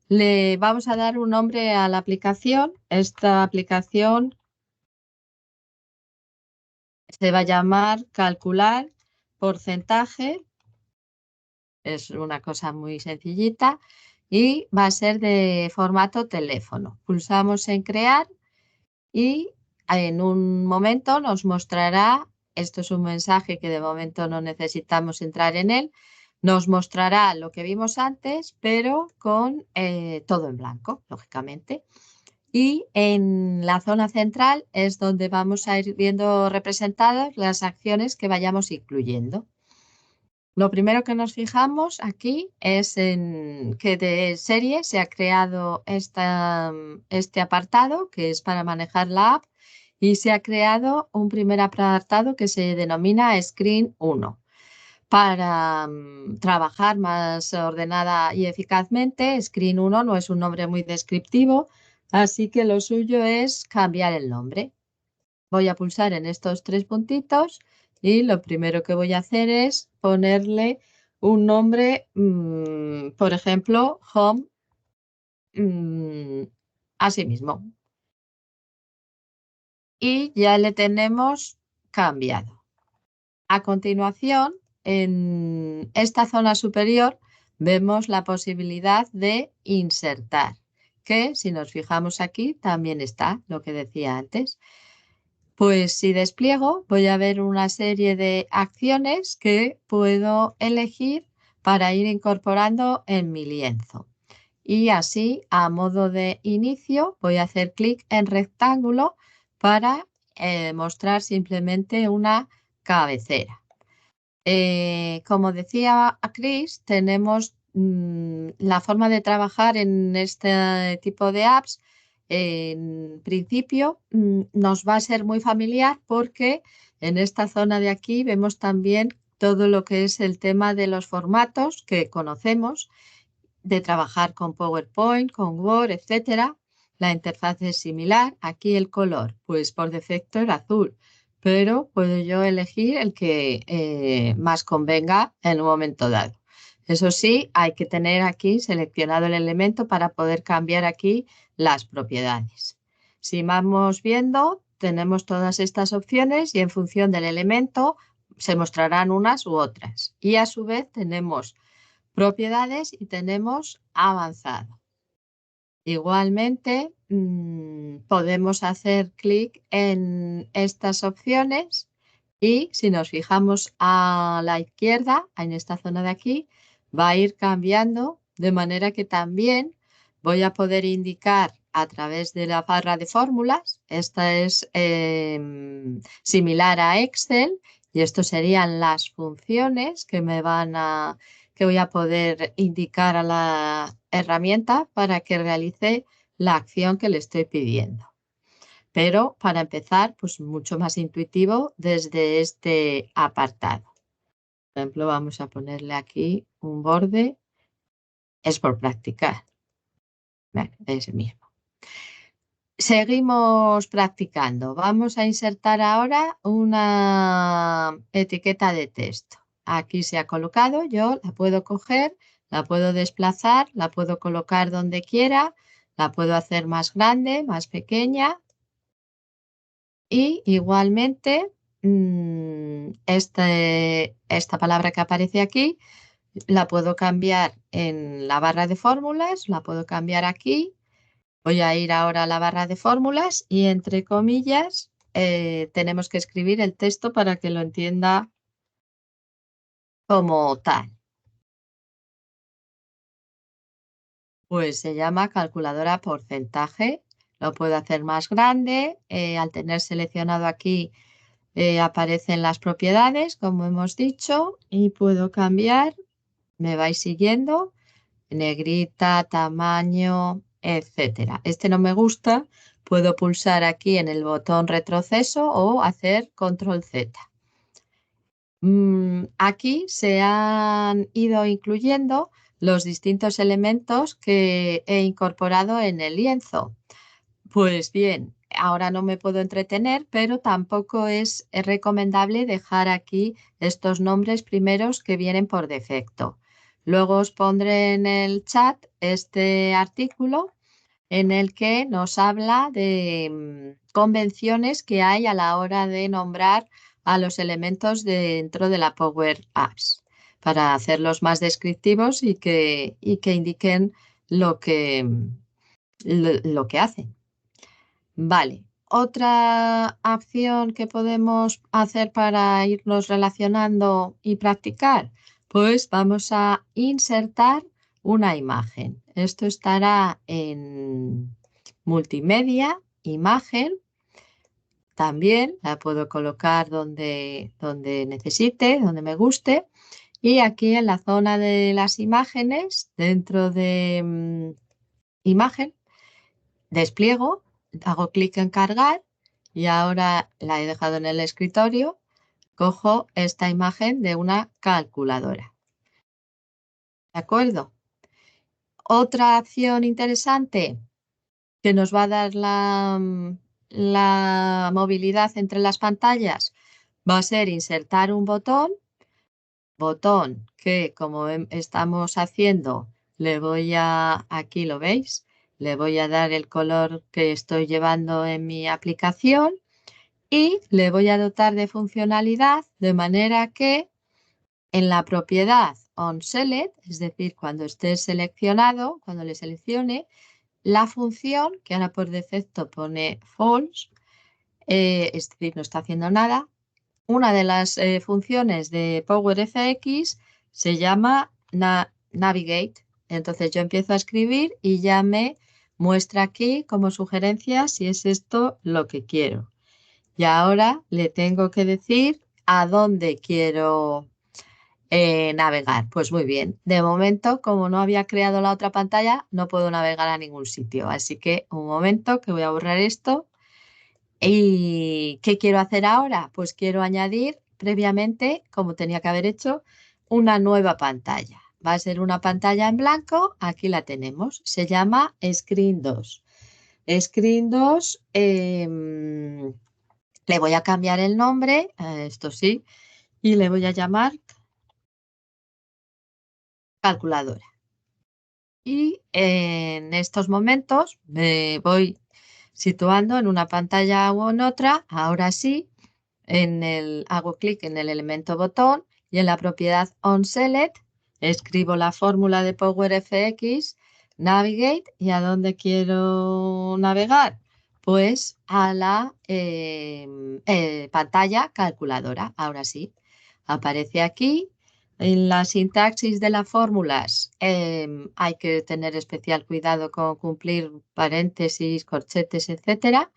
Le vamos a dar un nombre a la aplicación. Esta aplicación se va a llamar calcular porcentaje. Es una cosa muy sencillita y va a ser de formato teléfono. Pulsamos en crear y en un momento nos mostrará, esto es un mensaje que de momento no necesitamos entrar en él, nos mostrará lo que vimos antes, pero con todo en blanco, lógicamente. Y en la zona central es donde vamos a ir viendo representadas las acciones que vayamos incluyendo. Lo primero que nos fijamos aquí es en que de serie se ha creado este apartado que es para manejar la app y se ha creado un primer apartado que se denomina Screen 1. Para trabajar más ordenada y eficazmente, Screen 1 no es un nombre muy descriptivo, así que lo suyo es cambiar el nombre. Voy a pulsar en estos 3 puntitos y lo primero que voy a hacer es ponerle un nombre, por ejemplo, Home, así mismo. Y ya le tenemos cambiado. A continuación, en esta zona superior vemos la posibilidad de insertar, que si nos fijamos aquí también está lo que decía antes. Pues si despliego voy a ver una serie de acciones que puedo elegir para ir incorporando en mi lienzo. Y así, a modo de inicio, voy a hacer clic en rectángulo para mostrar simplemente una cabecera. Como decía Chris, tenemos la forma de trabajar en este tipo de apps. En principio nos va a ser muy familiar porque en esta zona de aquí vemos también todo lo que es el tema de los formatos que conocemos, de trabajar con PowerPoint, con Word, etcétera. La interfaz es similar. Aquí el color, pues por defecto el azul, pero puedo yo elegir el que más convenga en un momento dado. Eso sí, hay que tener aquí seleccionado el elemento para poder cambiar aquí las propiedades. Si vamos viendo, tenemos todas estas opciones y en función del elemento se mostrarán unas u otras. Y a su vez tenemos propiedades y tenemos avanzado. Igualmente, podemos hacer clic en estas opciones y si nos fijamos a la izquierda, en esta zona de aquí, va a ir cambiando de manera que también voy a poder indicar a través de la barra de fórmulas. Esta es similar a Excel y esto serían las funciones que que voy a poder indicar a la herramienta para que realice la acción que le estoy pidiendo. Pero para empezar, pues mucho más intuitivo desde este apartado. Por ejemplo, vamos a ponerle aquí un borde. Es por practicar. Bueno, ese mismo. Seguimos practicando. Vamos a insertar ahora una etiqueta de texto. Aquí se ha colocado, yo la puedo coger, la puedo desplazar, la puedo colocar donde quiera, la puedo hacer más grande, más pequeña. Y igualmente, esta palabra que aparece aquí, la puedo cambiar en la barra de fórmulas, la puedo cambiar aquí. Voy a ir ahora a la barra de fórmulas y entre comillas tenemos que escribir el texto para que lo entienda como tal. Pues se llama calculadora porcentaje. Lo puedo hacer más grande. Al tener seleccionado aquí aparecen las propiedades, como hemos dicho, y puedo cambiar. Me vais siguiendo. Negrita, tamaño, etcétera. Este no me gusta. Puedo pulsar aquí en el botón retroceso o hacer control Z. Aquí se han ido incluyendo los distintos elementos que he incorporado en el lienzo. Pues bien, ahora no me puedo entretener, pero tampoco es recomendable dejar aquí estos nombres primeros que vienen por defecto. Luego os pondré en el chat este artículo en el que nos habla de convenciones que hay a la hora de nombrar a los elementos dentro de la Power Apps para hacerlos más descriptivos y que indiquen lo que hacen. Vale, otra acción que podemos hacer para irnos relacionando y practicar, pues vamos a insertar una imagen. Esto estará en multimedia, imagen. También la puedo colocar donde necesite, donde me guste. Y aquí en la zona de las imágenes, dentro de imagen, despliego, hago clic en cargar y ahora la he dejado en el escritorio, cojo esta imagen de una calculadora. ¿De acuerdo? Otra acción interesante que nos va a dar la movilidad entre las pantallas va a ser insertar un botón que, como estamos haciendo, le voy a, aquí lo veis, le voy a dar el color que estoy llevando en mi aplicación y le voy a dotar de funcionalidad de manera que en la propiedad onSelect, es decir, cuando esté seleccionado, cuando le seleccione, la función, que ahora por defecto pone false, es decir, no está haciendo nada, una de las funciones de PowerFX se llama Navigate. Entonces yo empiezo a escribir y ya me muestra aquí como sugerencia si es esto lo que quiero. Y ahora le tengo que decir a dónde quiero navegar. Pues muy bien. De momento, como no había creado la otra pantalla, no puedo navegar a ningún sitio. Así que un momento que voy a borrar esto. ¿Y qué quiero hacer ahora? Pues quiero añadir previamente, como tenía que haber hecho, una nueva pantalla. Va a ser una pantalla en blanco. Aquí la tenemos. Se llama Screen 2. Screen 2, le voy a cambiar el nombre, esto sí, y le voy a llamar calculadora. Y en estos momentos me voy situando en una pantalla o en otra. Ahora sí, hago clic en el elemento botón y en la propiedad onSelect escribo la fórmula de PowerFX, Navigate, ¿y a dónde quiero navegar? Pues a la pantalla calculadora. Ahora sí, aparece aquí. En la sintaxis de las fórmulas hay que tener especial cuidado con cumplir paréntesis, corchetes, etcétera.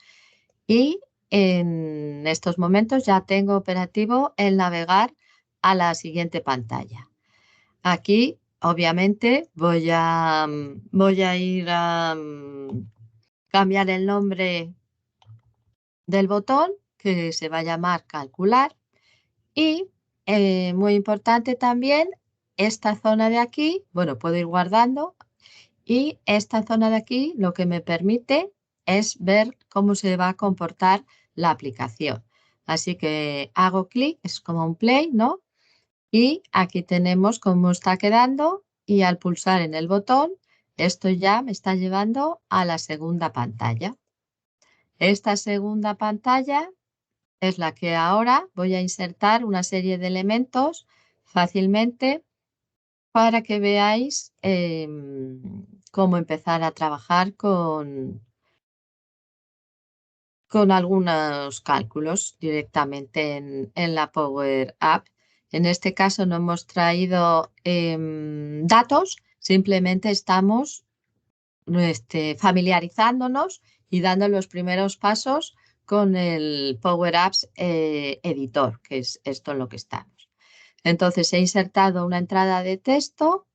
Y en estos momentos ya tengo operativo el navegar a la siguiente pantalla. Aquí, obviamente, voy a ir a cambiar el nombre del botón, que se va a llamar calcular. Y muy importante también, esta zona de aquí, bueno, puedo ir guardando. Y esta zona de aquí lo que me permite es ver cómo se va a comportar la aplicación. Así que hago clic, es como un play, ¿no? Y aquí tenemos cómo está quedando y al pulsar en el botón, esto ya me está llevando a la segunda pantalla. Esta segunda pantalla es la que ahora voy a insertar una serie de elementos fácilmente para que veáis cómo empezar a trabajar con algunos cálculos directamente en la Power App. En este caso no hemos traído datos, simplemente estamos familiarizándonos y dando los primeros pasos con el Power Apps Editor, que es esto en lo que estamos. Entonces he insertado una entrada de texto.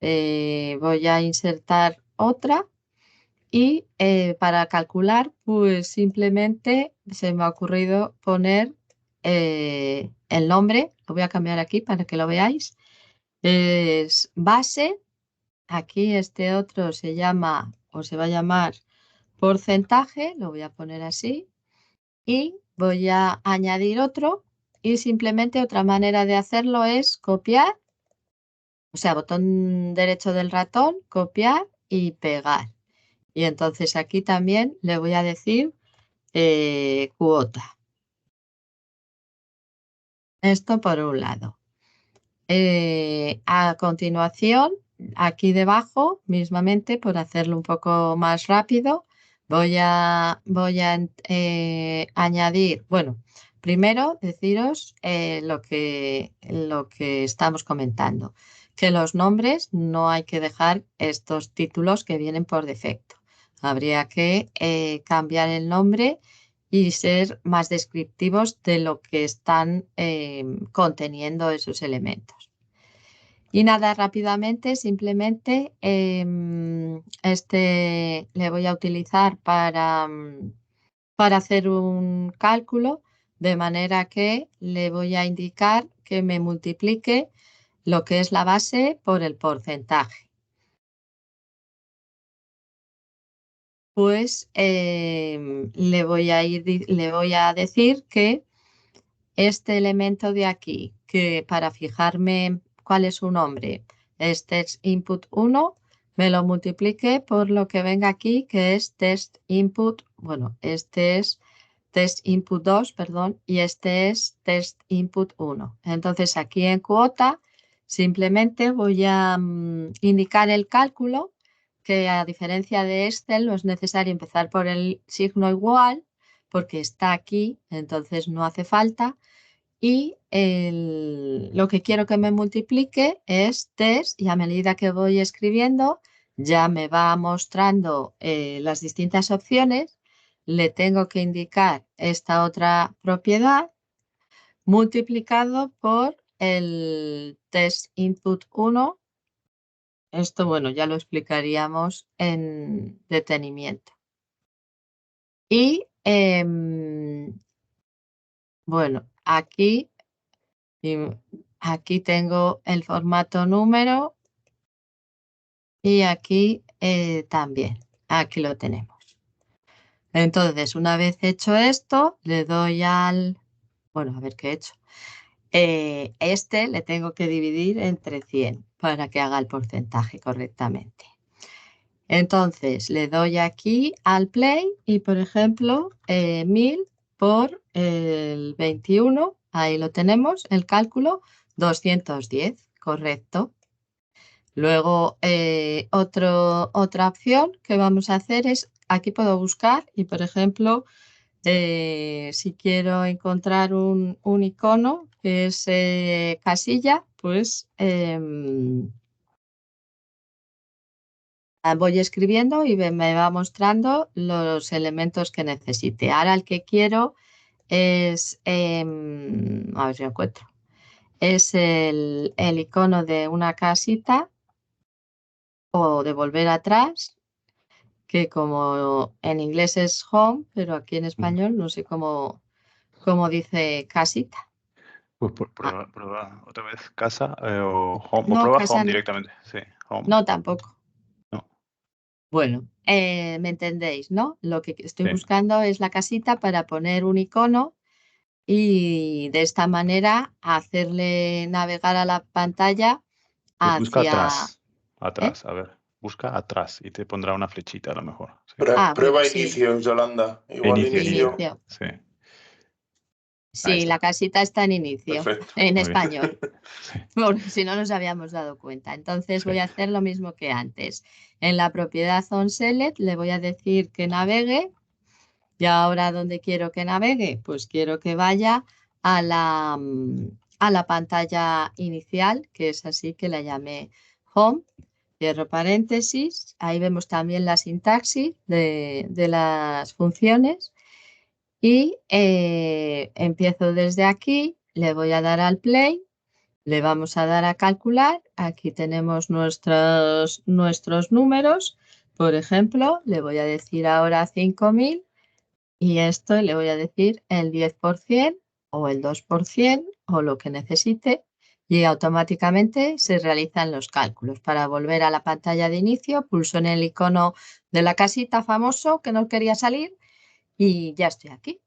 Voy a insertar otra y para calcular, pues simplemente se me ha ocurrido poner el nombre. Lo voy a cambiar aquí para que lo veáis. Es base. Aquí este otro se llama o se va a llamar porcentaje. Lo voy a poner así. Y voy a añadir otro. Y simplemente otra manera de hacerlo es copiar. O sea, botón derecho del ratón, copiar y pegar. Y entonces aquí también le voy a decir cuota. Esto por un lado. A continuación, aquí debajo, mismamente, por hacerlo un poco más rápido, voy a añadir, bueno, primero deciros lo que estamos comentando, que los nombres no hay que dejar estos títulos que vienen por defecto. Habría que cambiar el nombre y ser más descriptivos de lo que están conteniendo esos elementos. Y nada, rápidamente, simplemente le voy a utilizar para para hacer un cálculo, de manera que le voy a indicar que me multiplique lo que es la base por el porcentaje. Pues le voy a decir que este elemento de aquí, que para fijarme cuál es su nombre, es test input 1, me lo multiplique por lo que venga aquí, que es test input, bueno, este es test input 2, perdón, y este es test input 1. Entonces aquí en cuota simplemente voy a indicar el cálculo, que a diferencia de Excel no es necesario empezar por el signo igual, porque está aquí, entonces no hace falta. Y lo que quiero que me multiplique es test, y a medida que voy escribiendo ya me va mostrando las distintas opciones. Le tengo que indicar esta otra propiedad multiplicado por el test input 1. Esto, bueno, ya lo explicaríamos en detenimiento. Y bueno, aquí tengo el formato número y aquí también. Aquí lo tenemos. Entonces, una vez hecho esto, le doy bueno, a ver qué he hecho. Este le tengo que dividir entre 100 para que haga el porcentaje correctamente. Entonces, le doy aquí al play y, por ejemplo, 1000 por el 21, ahí lo tenemos, el cálculo, 210, correcto. Luego, otra opción que vamos a hacer es, aquí puedo buscar y, por ejemplo, si quiero encontrar un icono que es casilla, pues voy escribiendo y me va mostrando los elementos que necesite. Ahora el que quiero es, a ver si lo encuentro, es el icono de una casita o de volver atrás, que como en inglés es home, pero aquí en español no sé cómo dice casita. Pues prueba otra vez casa o home, o No, prueba casa home no. directamente. Sí, home. No, tampoco. No. Bueno, me entendéis, ¿no? Lo que estoy Sí. buscando es la casita para poner un icono y de esta manera hacerle navegar a la pantalla Pues busca hacia... atrás. Atrás, a ver. Busca atrás y te pondrá una flechita a lo mejor. Sí. Ah, Prueba bueno, sí, inicio, Yolanda. Igual Inicio, inicio. inicio. Sí. Ahí Sí, la está. casita está en inicio, Perfecto. en Muy bien. español, Sí. porque si no nos habíamos dado cuenta. Entonces Sí. voy a hacer lo mismo que antes. En la propiedad onSelect le voy a decir que navegue. Y ahora, ¿dónde quiero que navegue? Pues quiero que vaya a la pantalla inicial, que es así que la llamé Home. Cierro paréntesis. Ahí vemos también la sintaxis de las funciones. Y empiezo desde aquí. Le voy a dar al play. Le vamos a dar a calcular. Aquí tenemos nuestros números. Por ejemplo, le voy a decir ahora 5000. Y esto le voy a decir el 10% o el 2% o lo que necesite y automáticamente se realizan los cálculos. Para volver a la pantalla de inicio, pulso en el icono de la casita famoso que no quería salir y ya estoy aquí.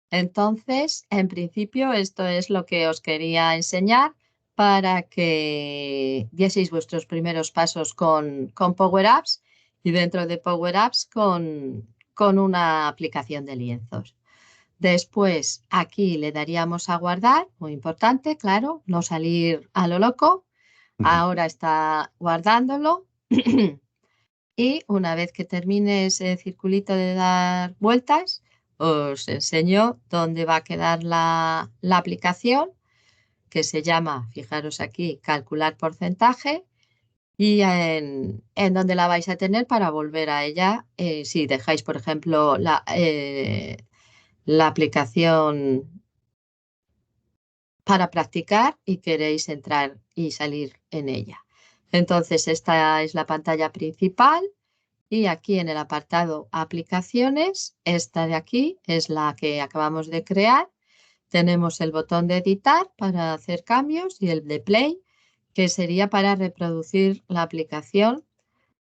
Entonces, en principio, esto es lo que os quería enseñar para que dieseis vuestros primeros pasos con Power Apps y dentro de Power Apps con una aplicación de lienzos. Después, aquí le daríamos a guardar, muy importante, claro, no salir a lo loco. Ahora está guardándolo. Y una vez que termine ese circulito de dar vueltas, os enseño dónde va a quedar la aplicación, que se llama, fijaros aquí, calcular porcentaje, y en dónde la vais a tener para volver a ella. Si dejáis, por ejemplo, la aplicación para practicar y queréis entrar y salir en ella. Entonces, esta es la pantalla principal. y aquí en el apartado aplicaciones, esta de aquí es la que acabamos de crear. Tenemos el botón de editar para hacer cambios y el de play, que sería para reproducir la aplicación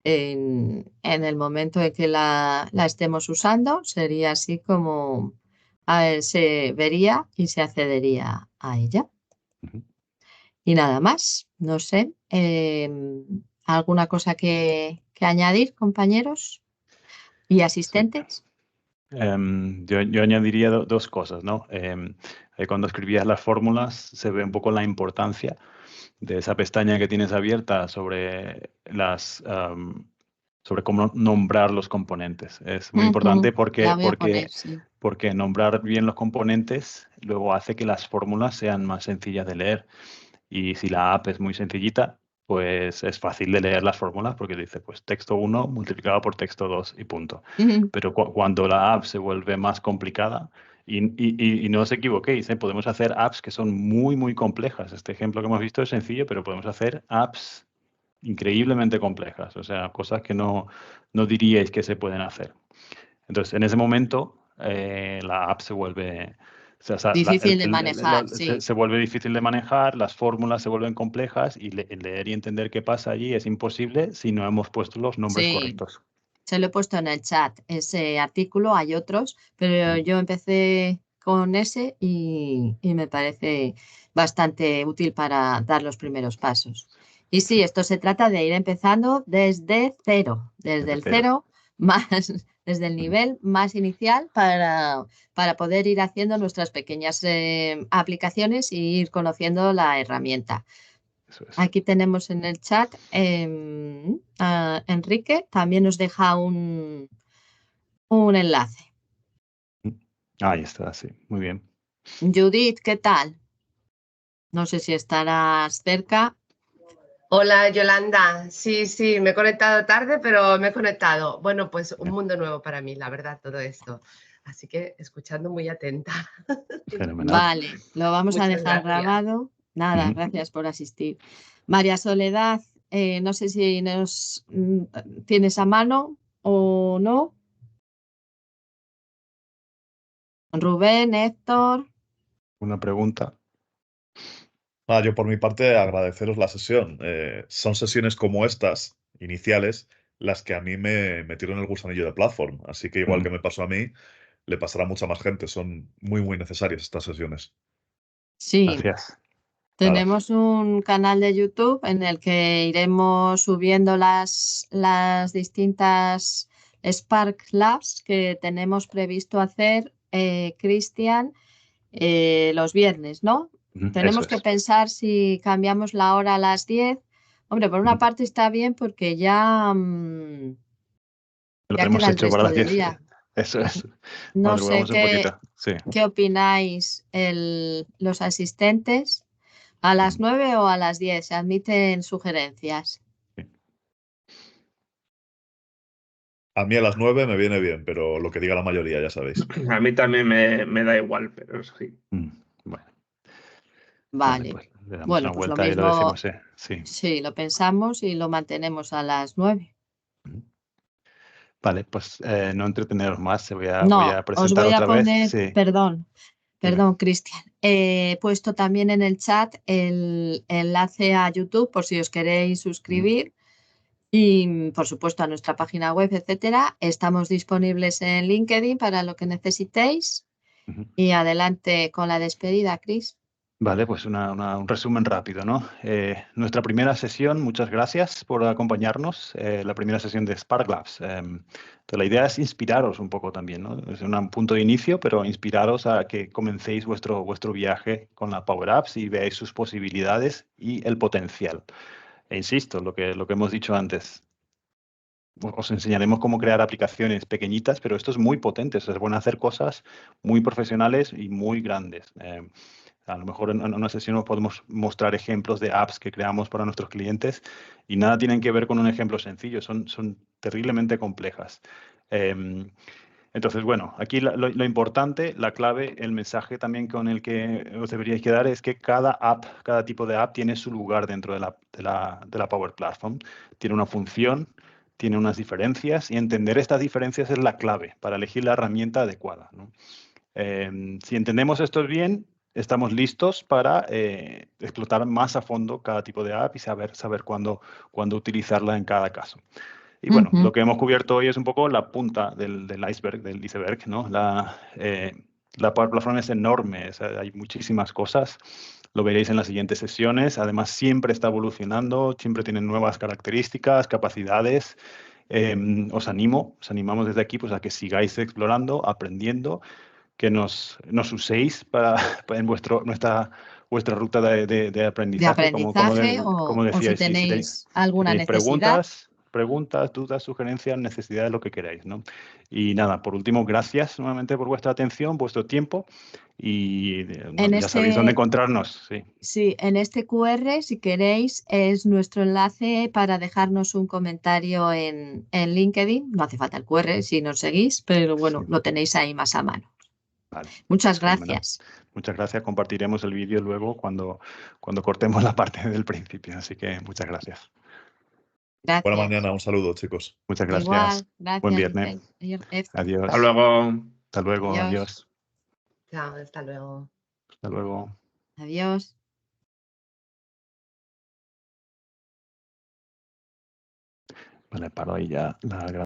en el momento en que la estemos usando. Sería así como se vería y se accedería a ella. Ujú. Y nada más, no sé. ¿Alguna cosa que añadir, compañeros y Sí. asistentes? Yo añadiría dos cosas, ¿no? Cuando escribías las fórmulas se ve un poco la importancia de esa pestaña que tienes abierta sobre sobre cómo nombrar los componentes. Es muy importante La voy a poner, sí. porque nombrar bien los componentes luego hace que las fórmulas sean más sencillas de leer. Y si la app es muy sencillita, pues es fácil de leer las fórmulas porque dice, pues texto 1 multiplicado por texto 2 y punto. Pero cuando la app se vuelve más complicada, y no os equivoquéis, podemos hacer apps que son muy, muy complejas. Este ejemplo que hemos visto es sencillo, pero podemos hacer apps increíblemente complejas, o sea, cosas que no diríais que se pueden hacer. Entonces, en ese momento, la app se vuelve... o sea, Difícil de manejar, sí. se vuelve difícil de manejar, las fórmulas se vuelven complejas y leer y entender qué pasa allí es imposible si no hemos puesto los nombres Sí. correctos. Se lo he puesto en el chat, ese artículo, hay otros, pero yo empecé con ese y me parece bastante útil para dar los primeros pasos. Y sí, esto se trata de ir empezando desde cero, desde el cero más, desde el nivel más inicial para poder ir haciendo nuestras pequeñas aplicaciones e ir conociendo la herramienta. Eso es. Aquí tenemos en el chat a Enrique, también nos deja un enlace. Ahí está, sí, muy bien. Judith, ¿qué tal? No sé si estarás cerca. Hola Yolanda, sí, me he conectado tarde, pero me he conectado. Bueno, pues un mundo nuevo para mí, la verdad, todo esto. Así que escuchando muy atenta. Fenomenal. Vale, lo vamos a Muchas dejar gracias. grabado. Nada, gracias por asistir. María Soledad, no sé si nos tienes a mano o no. Rubén, Héctor. Una pregunta. Yo por mi parte agradeceros la sesión. Son sesiones como estas, iniciales, las que a mí me metieron el gusanillo de Platform. Así que igual que me pasó a mí, le pasará a mucha más gente. Son muy, muy necesarias estas sesiones. Sí. Gracias. Tenemos un canal de YouTube en el que iremos subiendo las distintas Spark Labs que tenemos previsto hacer, Cristian, los viernes, ¿no? Tenemos que pensar si cambiamos la hora a las 10. Hombre, por una parte está bien porque ya, Lo ya tenemos queda el hecho para resto las del 10. día. Eso es. No sé Madrugamos un poquito. Sí. qué opináis los asistentes. ¿A las 9 o a las 10? Se admiten sugerencias. A mí a las 9 me viene bien, pero lo que diga la mayoría, ya sabéis. A mí también me da igual, pero sí. Bueno. Vale. Pues le damos Bueno, una pues lo vuelta y lo mismo, decimos, sí. sí, lo pensamos y lo mantenemos a las 9. Vale, pues no entreteneros más. Voy a No, os presentar voy a otra vez. poner, Sí. perdón, Dime. Cristian. He puesto también en el chat el enlace a YouTube por si os queréis suscribir y, por supuesto, a nuestra página web, etcétera. Estamos disponibles en LinkedIn para lo que necesitéis. Y adelante con la despedida, Cris. Vale, pues un resumen rápido, ¿no? Nuestra primera sesión, muchas gracias por acompañarnos, la primera sesión de Spark Labs. Entonces, la idea es inspiraros un poco también, ¿no? Es un punto de inicio, pero inspiraros a que comencéis vuestro viaje con la Power Apps y veáis sus posibilidades y el potencial. E insisto, lo que hemos dicho antes, os enseñaremos cómo crear aplicaciones pequeñitas, pero esto es muy potente, es bueno hacer cosas muy profesionales y muy grandes. A lo mejor en una sesión os podemos mostrar ejemplos de apps que creamos para nuestros clientes y nada tienen que ver con un ejemplo sencillo, son terriblemente complejas. Entonces, bueno, aquí lo importante, la clave, el mensaje también con el que os deberíais quedar es que cada tipo de app tiene su lugar dentro de la Power Platform. Tiene una función, tiene unas diferencias y entender estas diferencias es la clave para elegir la herramienta adecuada, ¿no? Si entendemos esto bien, estamos listos para explotar más a fondo cada tipo de app y saber cuándo utilizarla en cada caso. Y bueno, lo que hemos cubierto hoy es un poco la punta del iceberg, ¿no? La plataforma es enorme, o sea, hay muchísimas cosas. Lo veréis en las siguientes sesiones. Además, siempre está evolucionando, siempre tiene nuevas características, capacidades. Os animamos desde aquí pues, a que sigáis explorando, aprendiendo, que nos uséis en vuestra ruta de aprendizaje. Como o si decíais, tenéis alguna tenéis necesidad. preguntas, dudas, sugerencias, necesidades, lo que queráis, ¿no? Y nada, por último, gracias nuevamente por vuestra atención, vuestro tiempo y bueno, ya sabéis dónde encontrarnos. Sí. Sí, en este QR, si queréis, es nuestro enlace para dejarnos un comentario en LinkedIn. No hace falta el QR si nos seguís, pero bueno, lo tenéis ahí más a mano. Vale. Muchas Fenomenal. gracias. Muchas gracias. Compartiremos el vídeo luego cuando cortemos la parte del principio. Así que muchas gracias. Gracias. Buena mañana, un saludo, chicos. Muchas gracias. Igual, gracias. Buen viernes. Adiós. Hasta luego. Hasta luego. Adiós. Chao, hasta luego. Hasta luego. Adiós. Vale, paro ahí ya la grabación.